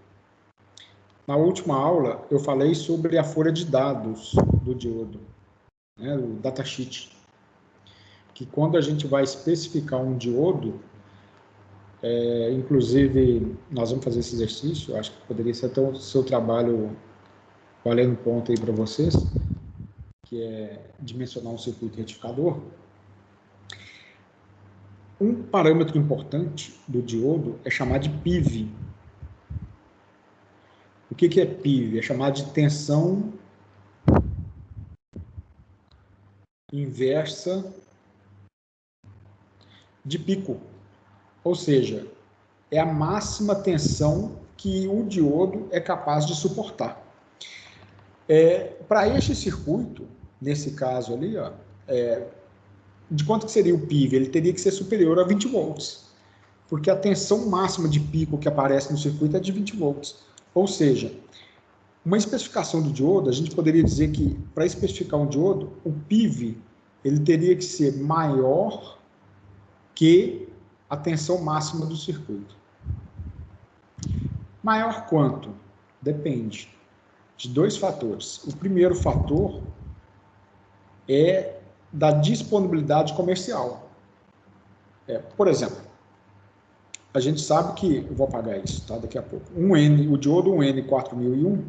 Na última aula, eu falei sobre a folha de dados do diodo, né, o datasheet, que quando a gente vai especificar um diodo, inclusive, nós vamos fazer esse exercício, acho que poderia ser até o seu trabalho valendo ponto aí para vocês, que é dimensionar um circuito retificador. Um parâmetro importante do diodo é chamado de PIV. O que é PIV? É chamado de tensão inversa de pico. Ou seja, é a máxima tensão que o diodo é capaz de suportar. Para este circuito, nesse caso ali, ó, de quanto que seria o PIV? Ele teria que ser superior a 20 volts, porque a tensão máxima de pico que aparece no circuito é de 20 volts. Ou seja, uma especificação do diodo, a gente poderia dizer que, para especificar um diodo, o PIV ele teria que ser maior que a tensão máxima do circuito. Maior quanto? Depende de dois fatores. O primeiro fator é da disponibilidade comercial. Por exemplo, a gente sabe que, eu vou apagar isso, tá, daqui a pouco, o diodo 1N4001,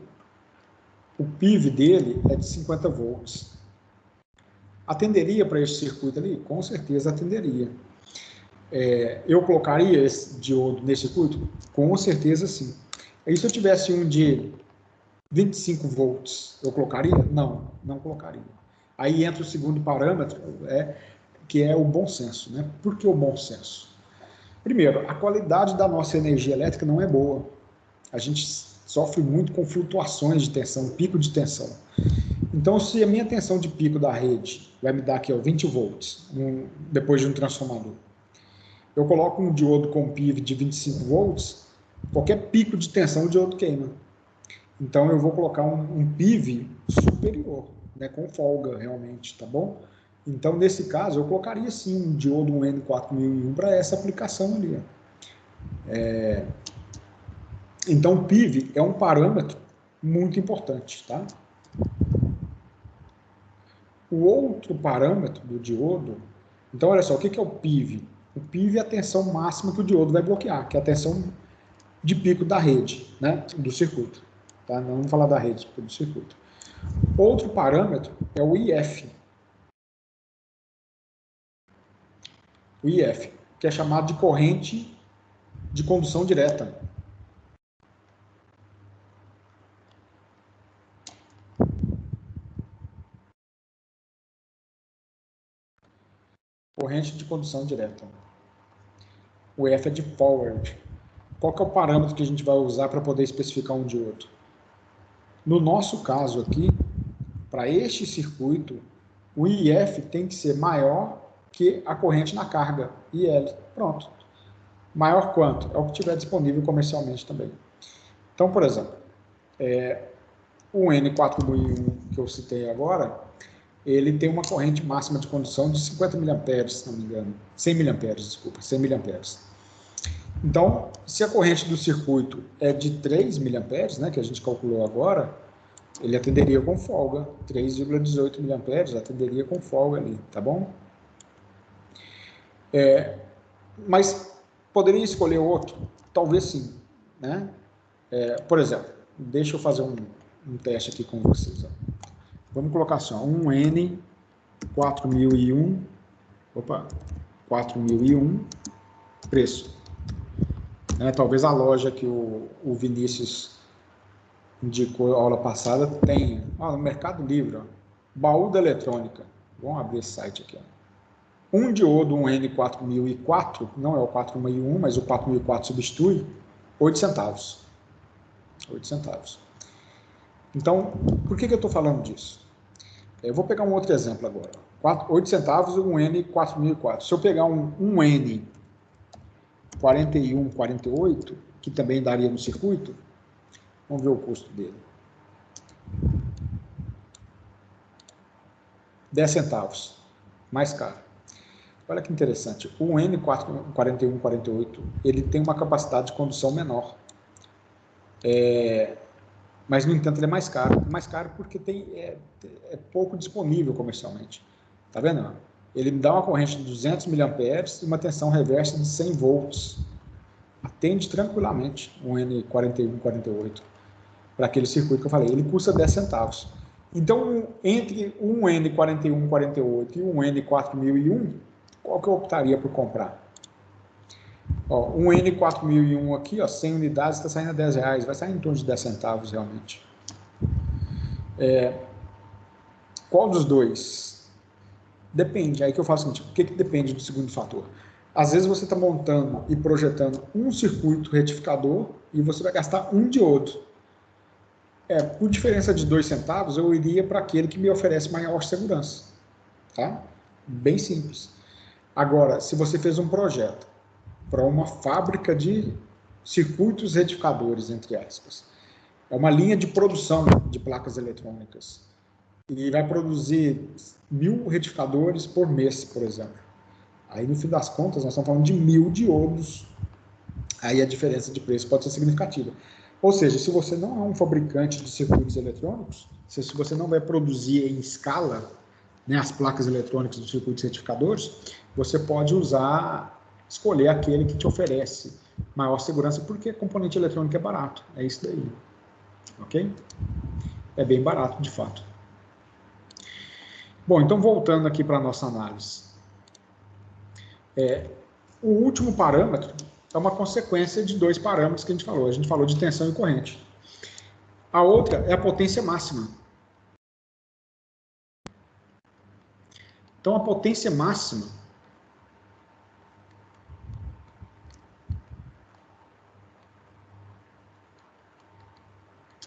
o PIV dele é de 50 volts. Atenderia para esse circuito ali? Com certeza atenderia. Eu colocaria esse diodo nesse circuito? Com certeza sim. E se eu tivesse um de 25 volts, eu colocaria? Não, não colocaria. Aí entra o segundo parâmetro, que é o bom senso, né? Por que o bom senso? Primeiro, a qualidade da nossa energia elétrica não é boa. A gente sofre muito com flutuações de tensão, pico de tensão. Então, se a minha tensão de pico da rede vai me dar aqui, ó, 20 volts, depois de um transformador, eu coloco um diodo com PIV de 25 volts, qualquer pico de tensão o diodo queima. Então, eu vou colocar um PIV superior, né, com folga, realmente, tá bom? Então, nesse caso, eu colocaria, sim, um diodo 1N4001 para essa aplicação ali. Então, o PIV é um parâmetro muito importante, tá? O outro parâmetro do diodo... Então, olha só, o que é o PIV? O PIV é a tensão máxima que o diodo vai bloquear, que é a tensão de pico da rede, né, do circuito. Tá? Não vamos falar da rede, do circuito. Outro parâmetro é o IF. O IF, que é chamado de corrente de condução direta. Corrente de condução direta. O F é de forward. Qual que é o parâmetro que a gente vai usar para poder especificar um diodo? No nosso caso aqui, para este circuito, o IF tem que ser maior que a corrente na carga, IL. Pronto. Maior quanto? É o que tiver disponível comercialmente também. Então, por exemplo, o N4001 que eu citei agora, ele tem uma corrente máxima de condução de 50 mA, se não me engano. 100 mA, desculpa, 100 mA. Então, se a corrente do circuito é de 3 mA, né, que a gente calculou agora, ele atenderia com folga. 3,18 mA atenderia com folga ali, tá bom? Mas poderia escolher outro? Talvez sim, né? Por exemplo, deixa eu fazer um teste aqui com vocês. Ó. Vamos colocar assim, ó, um N4001, 4001, preço. Talvez a loja que o Vinícius indicou a aula passada tenha. No Mercado Livre, ó, baú da eletrônica. Vamos abrir esse site aqui. Ó. Um diodo, um N4004, não é o 4001, mas o 4004 substitui, 8 centavos. 8 centavos. Então, por que eu estou falando disso? Eu vou pegar um outro exemplo agora. 8 centavos e um N4004. Se eu pegar um N4148, que também daria no circuito, vamos ver o custo dele. 10 centavos, mais caro. Olha que interessante, o N4148, ele tem uma capacidade de condução menor. Mas, no entanto, ele é mais caro. Mais caro porque é pouco disponível comercialmente. Tá vendo? Ele dá uma corrente de 200 mA e uma tensão reversa de 100 volts. Atende tranquilamente um N4148 para aquele circuito que eu falei. Ele custa 10 centavos. Então, entre um N4148 e um N4001, qual que eu optaria por comprar? Ó, um N4001 aqui, ó, 100 unidades, está saindo a R$10. Vai sair em torno de 10 centavos, realmente. Qual dos dois? Depende. Aí que eu falo o seguinte, o que depende do segundo fator? Às vezes você está montando e projetando um circuito retificador e você vai gastar um diodo. Por diferença de 2 centavos, eu iria para aquele que me oferece maior segurança. Tá? Bem simples. Agora, se você fez um projeto para uma fábrica de circuitos retificadores, entre aspas, é uma linha de produção de placas eletrônicas, e vai produzir 1000 retificadores por mês, por exemplo. Aí, no fim das contas, nós estamos falando de 1000 diodos. Aí a diferença de preço pode ser significativa. Ou seja, se você não é um fabricante de circuitos eletrônicos, se você não vai produzir em escala, né, as placas eletrônicas dos circuitos retificadores, você pode escolher aquele que te oferece maior segurança, porque componente eletrônico é barato. É isso daí. Ok? É bem barato, de fato. Bom, então voltando aqui para a nossa análise. O último parâmetro é uma consequência de dois parâmetros que a gente falou. A gente falou de tensão e corrente. A outra é a potência máxima. Então, a potência máxima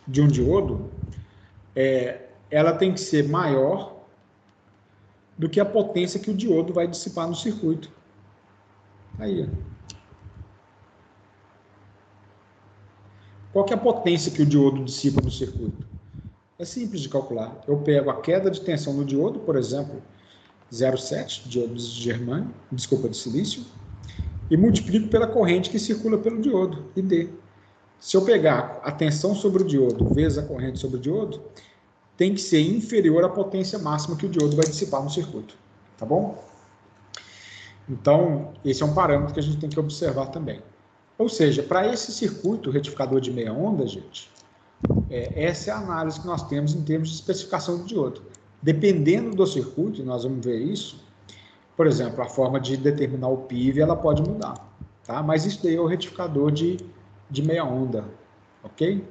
de um diodo, ela tem que ser maior do que a potência que o diodo vai dissipar no circuito. Aí. Qual que é a potência que o diodo dissipa no circuito? É simples de calcular. Eu pego a queda de tensão no diodo, por exemplo, 0,7 diodos de germânio, de silício, e multiplico pela corrente que circula pelo diodo, ID. Se eu pegar a tensão sobre o diodo vezes a corrente sobre o diodo, tem que ser inferior à potência máxima que o diodo vai dissipar no circuito. Tá bom? Então, esse é um parâmetro que a gente tem que observar também. Ou seja, para esse circuito retificador de meia onda, gente, essa é a análise que nós temos em termos de especificação do diodo. Dependendo do circuito, nós vamos ver isso, por exemplo, a forma de determinar o PIV, ela pode mudar, tá? Mas isso daí é o retificador de meia onda, ok?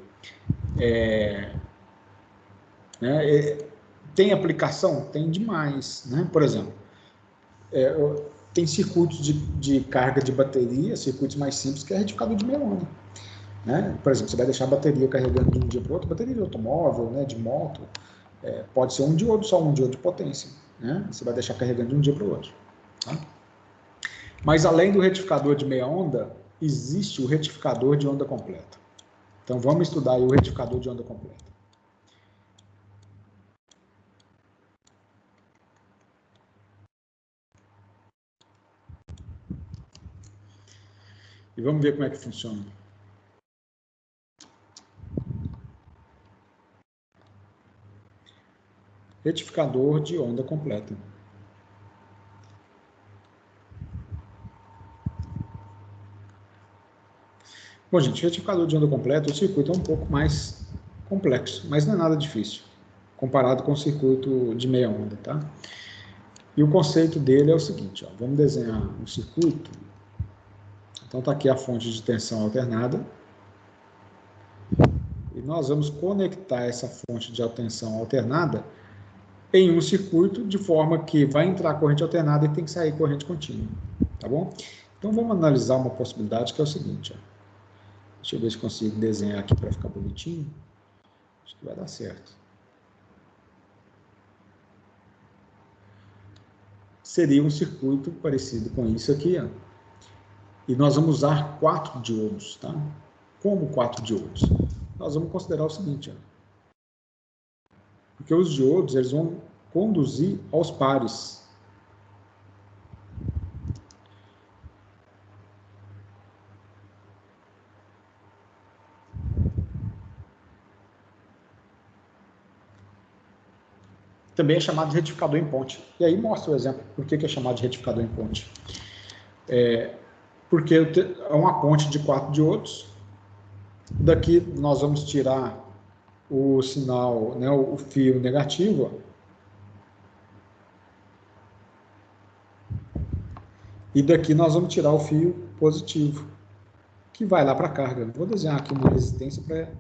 Tem aplicação? Tem demais, né? Por exemplo, tem circuitos de carga de bateria, circuitos mais simples, que é retificador de meia onda. Né? Por exemplo, você vai deixar a bateria carregando de um dia para o outro, bateria de automóvel, né, de moto, pode ser um diodo, só um diodo de potência. Né? Você vai deixar carregando de um dia para o outro. Tá? Mas além do retificador de meia onda, existe o retificador de onda completa. Então vamos estudar aí o retificador de onda completa. E vamos ver como é que funciona. Retificador de onda completa. Bom, gente, retificador de onda completa, o circuito é um pouco mais complexo, mas não é nada difícil, comparado com o circuito de meia onda, tá? E o conceito dele é o seguinte, ó, vamos desenhar um circuito. Então está aqui a fonte de tensão alternada. E nós vamos conectar essa fonte de tensão alternada em um circuito de forma que vai entrar corrente alternada e tem que sair corrente contínua, tá bom? Então vamos analisar uma possibilidade que é o seguinte, ó. Deixa eu ver se consigo desenhar aqui para ficar bonitinho. Acho que vai dar certo. Seria um circuito parecido com isso aqui, ó. E nós vamos usar 4 diodos, tá? Como 4 diodos? Nós vamos considerar o seguinte, ó. Porque os diodos, eles vão conduzir aos pares. Também é chamado de retificador em ponte. E aí mostra o exemplo. Por que é chamado de retificador em ponte? Porque é uma ponte de 4 diodos. Daqui nós vamos tirar o sinal, né, o fio negativo. E daqui nós vamos tirar o fio positivo, que vai lá para a carga. Vou desenhar aqui uma resistência para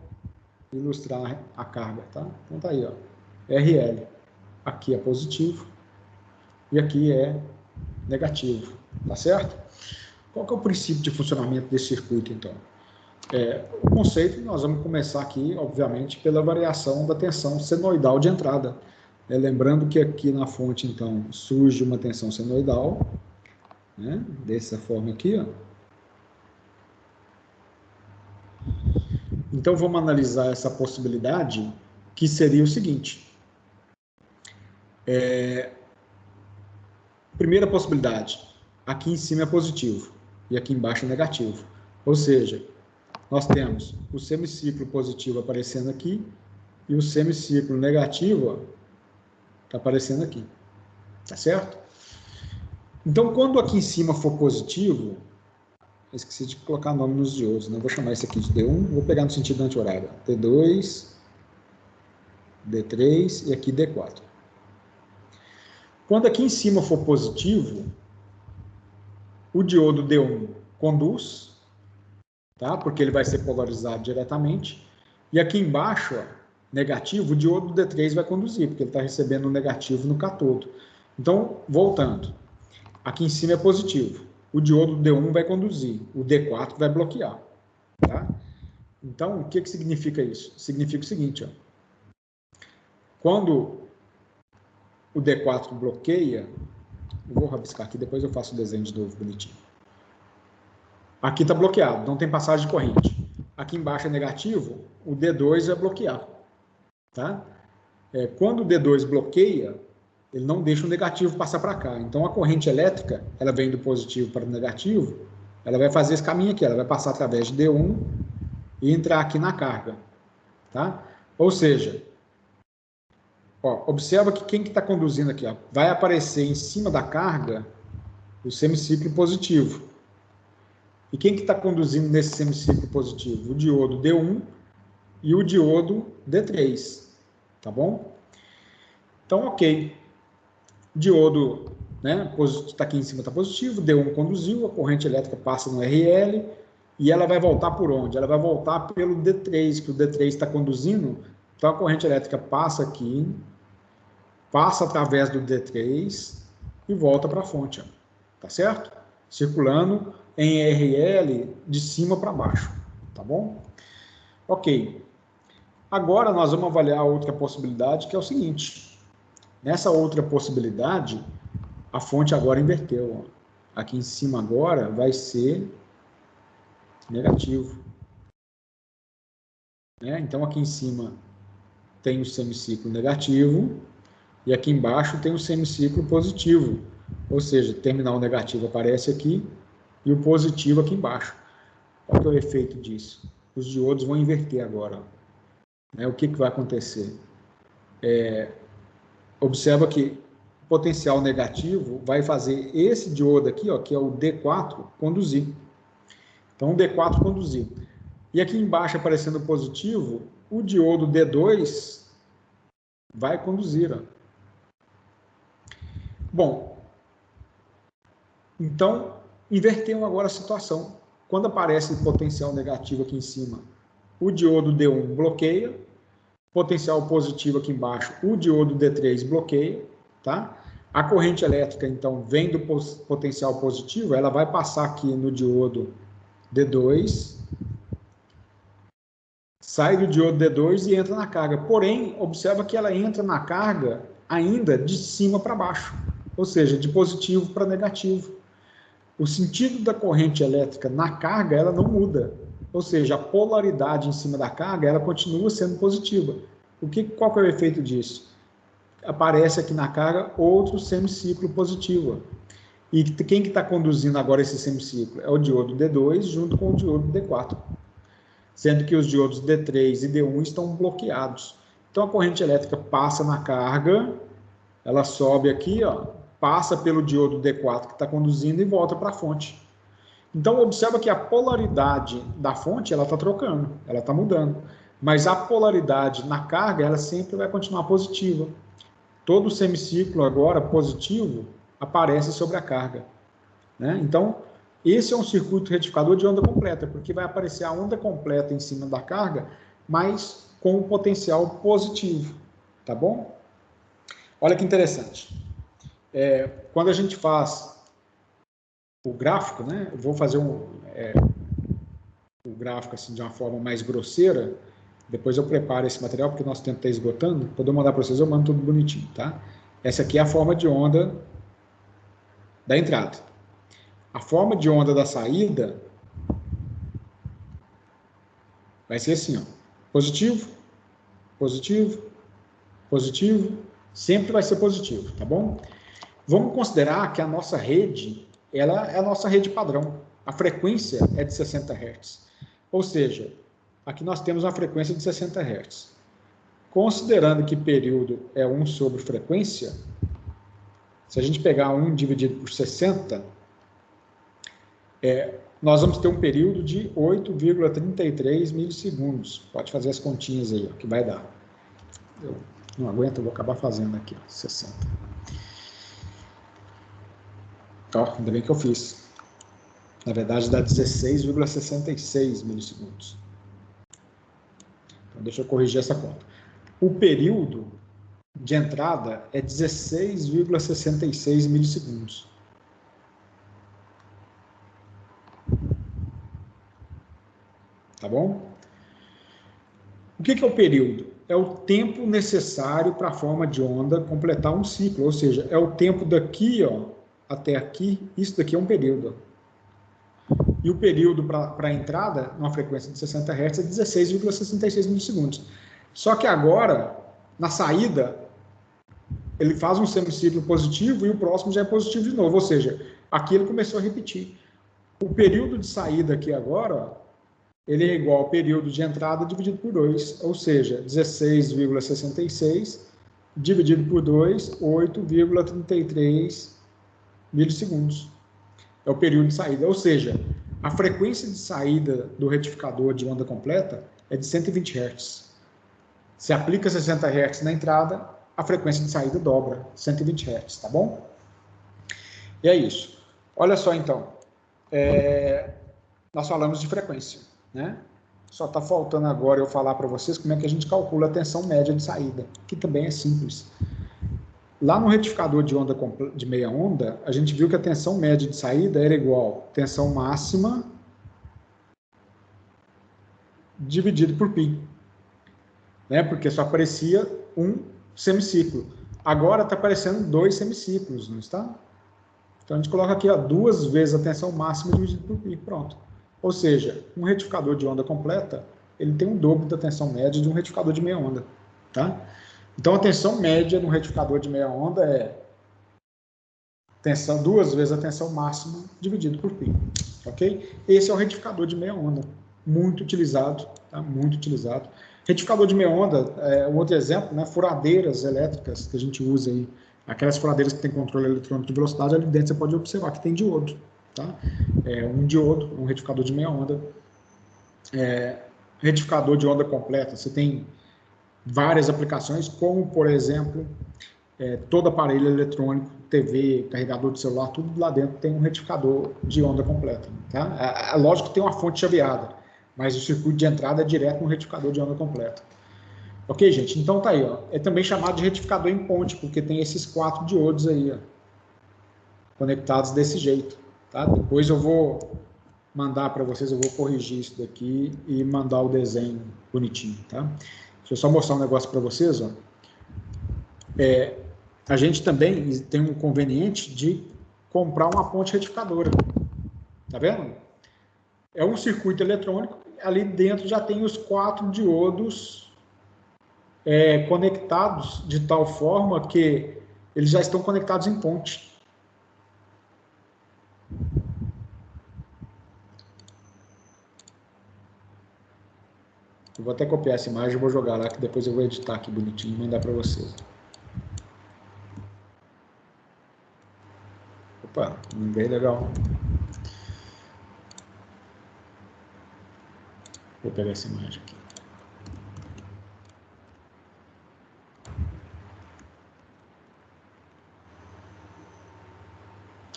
ilustrar a carga, tá? Então tá aí, ó. RL. Aqui é positivo e aqui é negativo, tá certo? Qual que é o princípio de funcionamento desse circuito, então? O conceito, nós vamos começar aqui, obviamente, pela variação da tensão senoidal de entrada. Lembrando que aqui na fonte, então, surge uma tensão senoidal, né? Dessa forma aqui, ó. Então, vamos analisar essa possibilidade, que seria o seguinte. Primeira possibilidade, aqui em cima é positivo e aqui embaixo é negativo. Ou seja, nós temos o semiciclo positivo aparecendo aqui e o semiciclo negativo está aparecendo aqui. Tá certo? Então, quando aqui em cima for positivo, eu esqueci de colocar nome nos diodos, né? Vou chamar esse aqui de D1, vou pegar no sentido anti-horário. D2, D3 e aqui D4. Quando aqui em cima for positivo, o diodo D1 conduz, tá? Porque ele vai ser polarizado diretamente. E aqui embaixo, ó, negativo, o diodo D3 vai conduzir, porque ele está recebendo o negativo no catodo. Então, voltando. Aqui em cima é positivo. O diodo D1 vai conduzir, o D4 vai bloquear. Tá? Então, o que significa isso? Significa o seguinte, ó. Quando o D4 bloqueia, eu vou rabiscar aqui, depois eu faço o desenho de novo bonitinho. Aqui está bloqueado, não tem passagem de corrente. Aqui embaixo é negativo, o D2 vai bloquear. Tá? Quando o D2 bloqueia, ele não deixa o negativo passar para cá. Então, a corrente elétrica, ela vem do positivo para o negativo, ela vai fazer esse caminho aqui, ela vai passar através de D1 e entrar aqui na carga. Tá? Ou seja, ó, observa que quem que está conduzindo aqui, ó, vai aparecer em cima da carga o semiciclo positivo. E quem que está conduzindo nesse semiciclo positivo? O diodo D1 e o diodo D3, tá bom? Então, ok. Diodo, né, está aqui em cima, está positivo, D1 conduziu, a corrente elétrica passa no RL, e ela vai voltar por onde? Ela vai voltar pelo D3, que o D3 está conduzindo, então a corrente elétrica passa aqui, passa através do D3 e volta para a fonte, ó, tá certo? Circulando em RL de cima para baixo, tá bom? Ok. Agora nós vamos avaliar a outra possibilidade, que é o seguinte. Nessa outra possibilidade, a fonte agora inverteu. Ó. Aqui em cima agora vai ser negativo. Né? Então aqui em cima tem o semiciclo negativo e aqui embaixo tem o semiciclo positivo. Ou seja, terminal negativo aparece aqui e o positivo aqui embaixo. Qual que é o efeito disso? Os diodos vão inverter agora. Né? O que vai acontecer? Observa que o potencial negativo vai fazer esse diodo aqui, ó, que é o D4, conduzir. Então, o D4 conduzir. E aqui embaixo, aparecendo positivo, o diodo D2 vai conduzir. Ó. Bom, então, invertemos agora a situação. Quando aparece potencial negativo aqui em cima, o diodo D1 bloqueia, potencial positivo aqui embaixo, o diodo D3 bloqueia, tá? A corrente elétrica, então, vem do potencial positivo, ela vai passar aqui no diodo D2, sai do diodo D2 e entra na carga. Porém, observa que ela entra na carga ainda de cima para baixo, ou seja, de positivo para negativo. O sentido da corrente elétrica na carga, ela não muda. Ou seja, a polaridade em cima da carga, ela continua sendo positiva. Qual que é o efeito disso? Aparece aqui na carga outro semiciclo positivo. E quem que está conduzindo agora esse semiciclo? É o diodo D2 junto com o diodo D4. Sendo que os diodos D3 e D1 estão bloqueados. Então, a corrente elétrica passa na carga, ela sobe aqui, ó, passa pelo diodo D4 que está conduzindo e volta para a fonte. Então, observa que a polaridade da fonte, ela está trocando, ela está mudando. Mas a polaridade na carga, ela sempre vai continuar positiva. Todo semiciclo agora positivo aparece sobre a carga. Né? Então, esse é um circuito retificador de onda completa, porque vai aparecer a onda completa em cima da carga, mas com um potencial positivo. Tá bom? Olha que interessante. Quando a gente faz o gráfico, né? Eu vou fazer o gráfico assim, de uma forma mais grosseira, depois eu preparo esse material, porque nosso tempo está esgotando, quando eu mandar para vocês, eu mando tudo bonitinho, tá? Essa aqui é a forma de onda da entrada. A forma de onda da saída vai ser assim, ó, positivo, positivo, positivo, sempre vai ser positivo, tá bom? Vamos considerar que a nossa rede, ela é a nossa rede padrão. A frequência é de 60 Hz. Ou seja, aqui nós temos uma frequência de 60 Hz. Considerando que período é 1 sobre frequência, se a gente pegar 1 dividido por 60, nós vamos ter um período de 8,33 milissegundos. Pode fazer as continhas aí, ó, que vai dar. Eu não aguento, eu vou acabar fazendo aqui, ó, 60. Ó, ainda bem que eu fiz. Na verdade, dá 16,66 milissegundos. Então, deixa eu corrigir essa conta. O período de entrada é 16,66 milissegundos. Tá bom? O que é o período? É o tempo necessário para a forma de onda completar um ciclo, ou seja, é o tempo daqui, ó, até aqui, isso daqui é um período. E o período para a entrada, numa frequência de 60 Hz, é 16,66 milissegundos. Só que agora, na saída, ele faz um semiciclo positivo e o próximo já é positivo de novo, ou seja, aqui ele começou a repetir. O período de saída aqui agora, ó, ele é igual ao período de entrada dividido por 2, ou seja, 16,66 dividido por 2, 8,33 milissegundos. É o período de saída, ou seja, a frequência de saída do retificador de onda completa é de 120 Hz. Se aplica 60 Hz na entrada, a frequência de saída dobra, 120 Hz, tá bom? E é isso. Olha só, então. Nós falamos de frequência, né? Só está faltando agora eu falar para vocês como é que a gente calcula a tensão média de saída, que também é simples. Lá no retificador de onda de meia onda, a gente viu que a tensão média de saída era igual a tensão máxima dividido por π, né? Porque só aparecia um semiciclo. Agora está aparecendo 2 semiciclos, não está? Então a gente coloca aqui, ó, 2 vezes a tensão máxima dividido por π, pronto. Ou seja, um retificador de onda completa, ele tem um dobro da tensão média de um retificador de meia onda, tá? Então a tensão média no retificador de meia onda é 2 vezes a tensão máxima dividido por π, ok? Esse é o retificador de meia onda, muito utilizado, tá? Muito utilizado. Retificador de meia onda, um outro exemplo, né? Furadeiras elétricas que a gente usa aí, aquelas furadeiras que tem controle eletrônico de velocidade, ali dentro você pode observar que tem diodo, tá? Um diodo, um retificador de meia onda. Retificador de onda completa, você tem várias aplicações, como, por exemplo, todo aparelho eletrônico, TV, carregador de celular, tudo lá dentro tem um retificador de onda completa, tá? É lógico que tem uma fonte chaveada, mas o circuito de entrada é direto no retificador de onda completa. Ok, gente? Então tá aí, ó. É também chamado de retificador em ponte, porque tem esses 4 diodos aí, ó, conectados desse jeito, tá? Depois eu vou mandar para vocês, eu vou corrigir isso daqui e mandar o desenho bonitinho, tá? Deixa eu só mostrar um negócio para vocês, ó. A gente também tem um conveniente de comprar uma ponte retificadora, tá vendo? É um circuito eletrônico, ali dentro já tem os 4 diodos conectados de tal forma que eles já estão conectados em ponte. Eu vou até copiar essa imagem e vou jogar lá, que depois eu vou editar aqui bonitinho e mandar para vocês. Opa, bem legal. Vou pegar essa imagem aqui.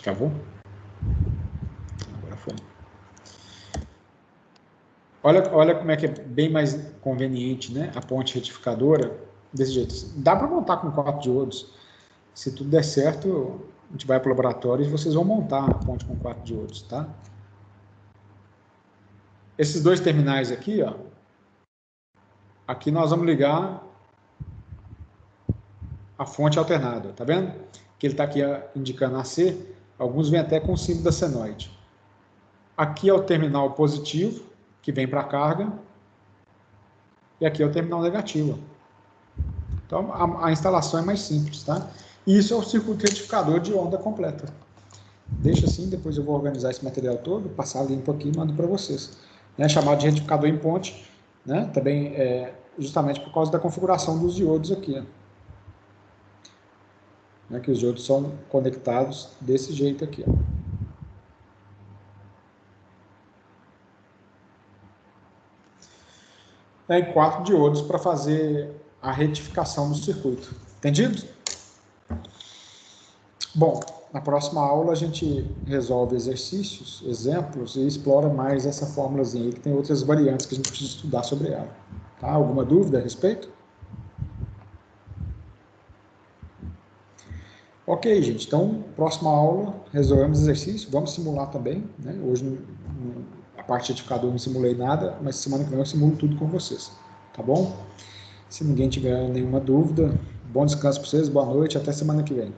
Travou? Agora foi. Olha como é que é bem mais conveniente, né? A ponte retificadora, desse jeito. Dá para montar com 4 diodos. Se tudo der certo, a gente vai para o laboratório e vocês vão montar a ponte com 4 diodos, tá? Esses 2 terminais aqui, ó. Aqui nós vamos ligar a fonte alternada, tá vendo? Que ele está aqui indicando AC, alguns vêm até com o símbolo da senoide. Aqui é o terminal positivo, que vem para a carga, e aqui é o terminal negativo. Então, a instalação é mais simples, tá? E isso é o circuito retificador de onda completa. Deixa assim, depois eu vou organizar esse material todo, passar limpo aqui e mando para vocês. Né? Chamado de retificador em ponte, né? Também justamente por causa da configuração dos diodos aqui. Né? Que os diodos são conectados desse jeito aqui. Ó. E 4 diodos para fazer a retificação do circuito. Entendido? Bom, na próxima aula a gente resolve exercícios, exemplos e explora mais essa fórmulazinha aí, que tem outras variantes que a gente precisa estudar sobre ela. Tá? Alguma dúvida a respeito? Ok, gente. Então, próxima aula, resolvemos exercício. Vamos simular também. Né? Hoje, a parte de retificador não simulei nada, mas semana que vem eu simulo tudo com vocês. Tá bom? Se ninguém tiver nenhuma dúvida, bom descanso para vocês, boa noite, até semana que vem.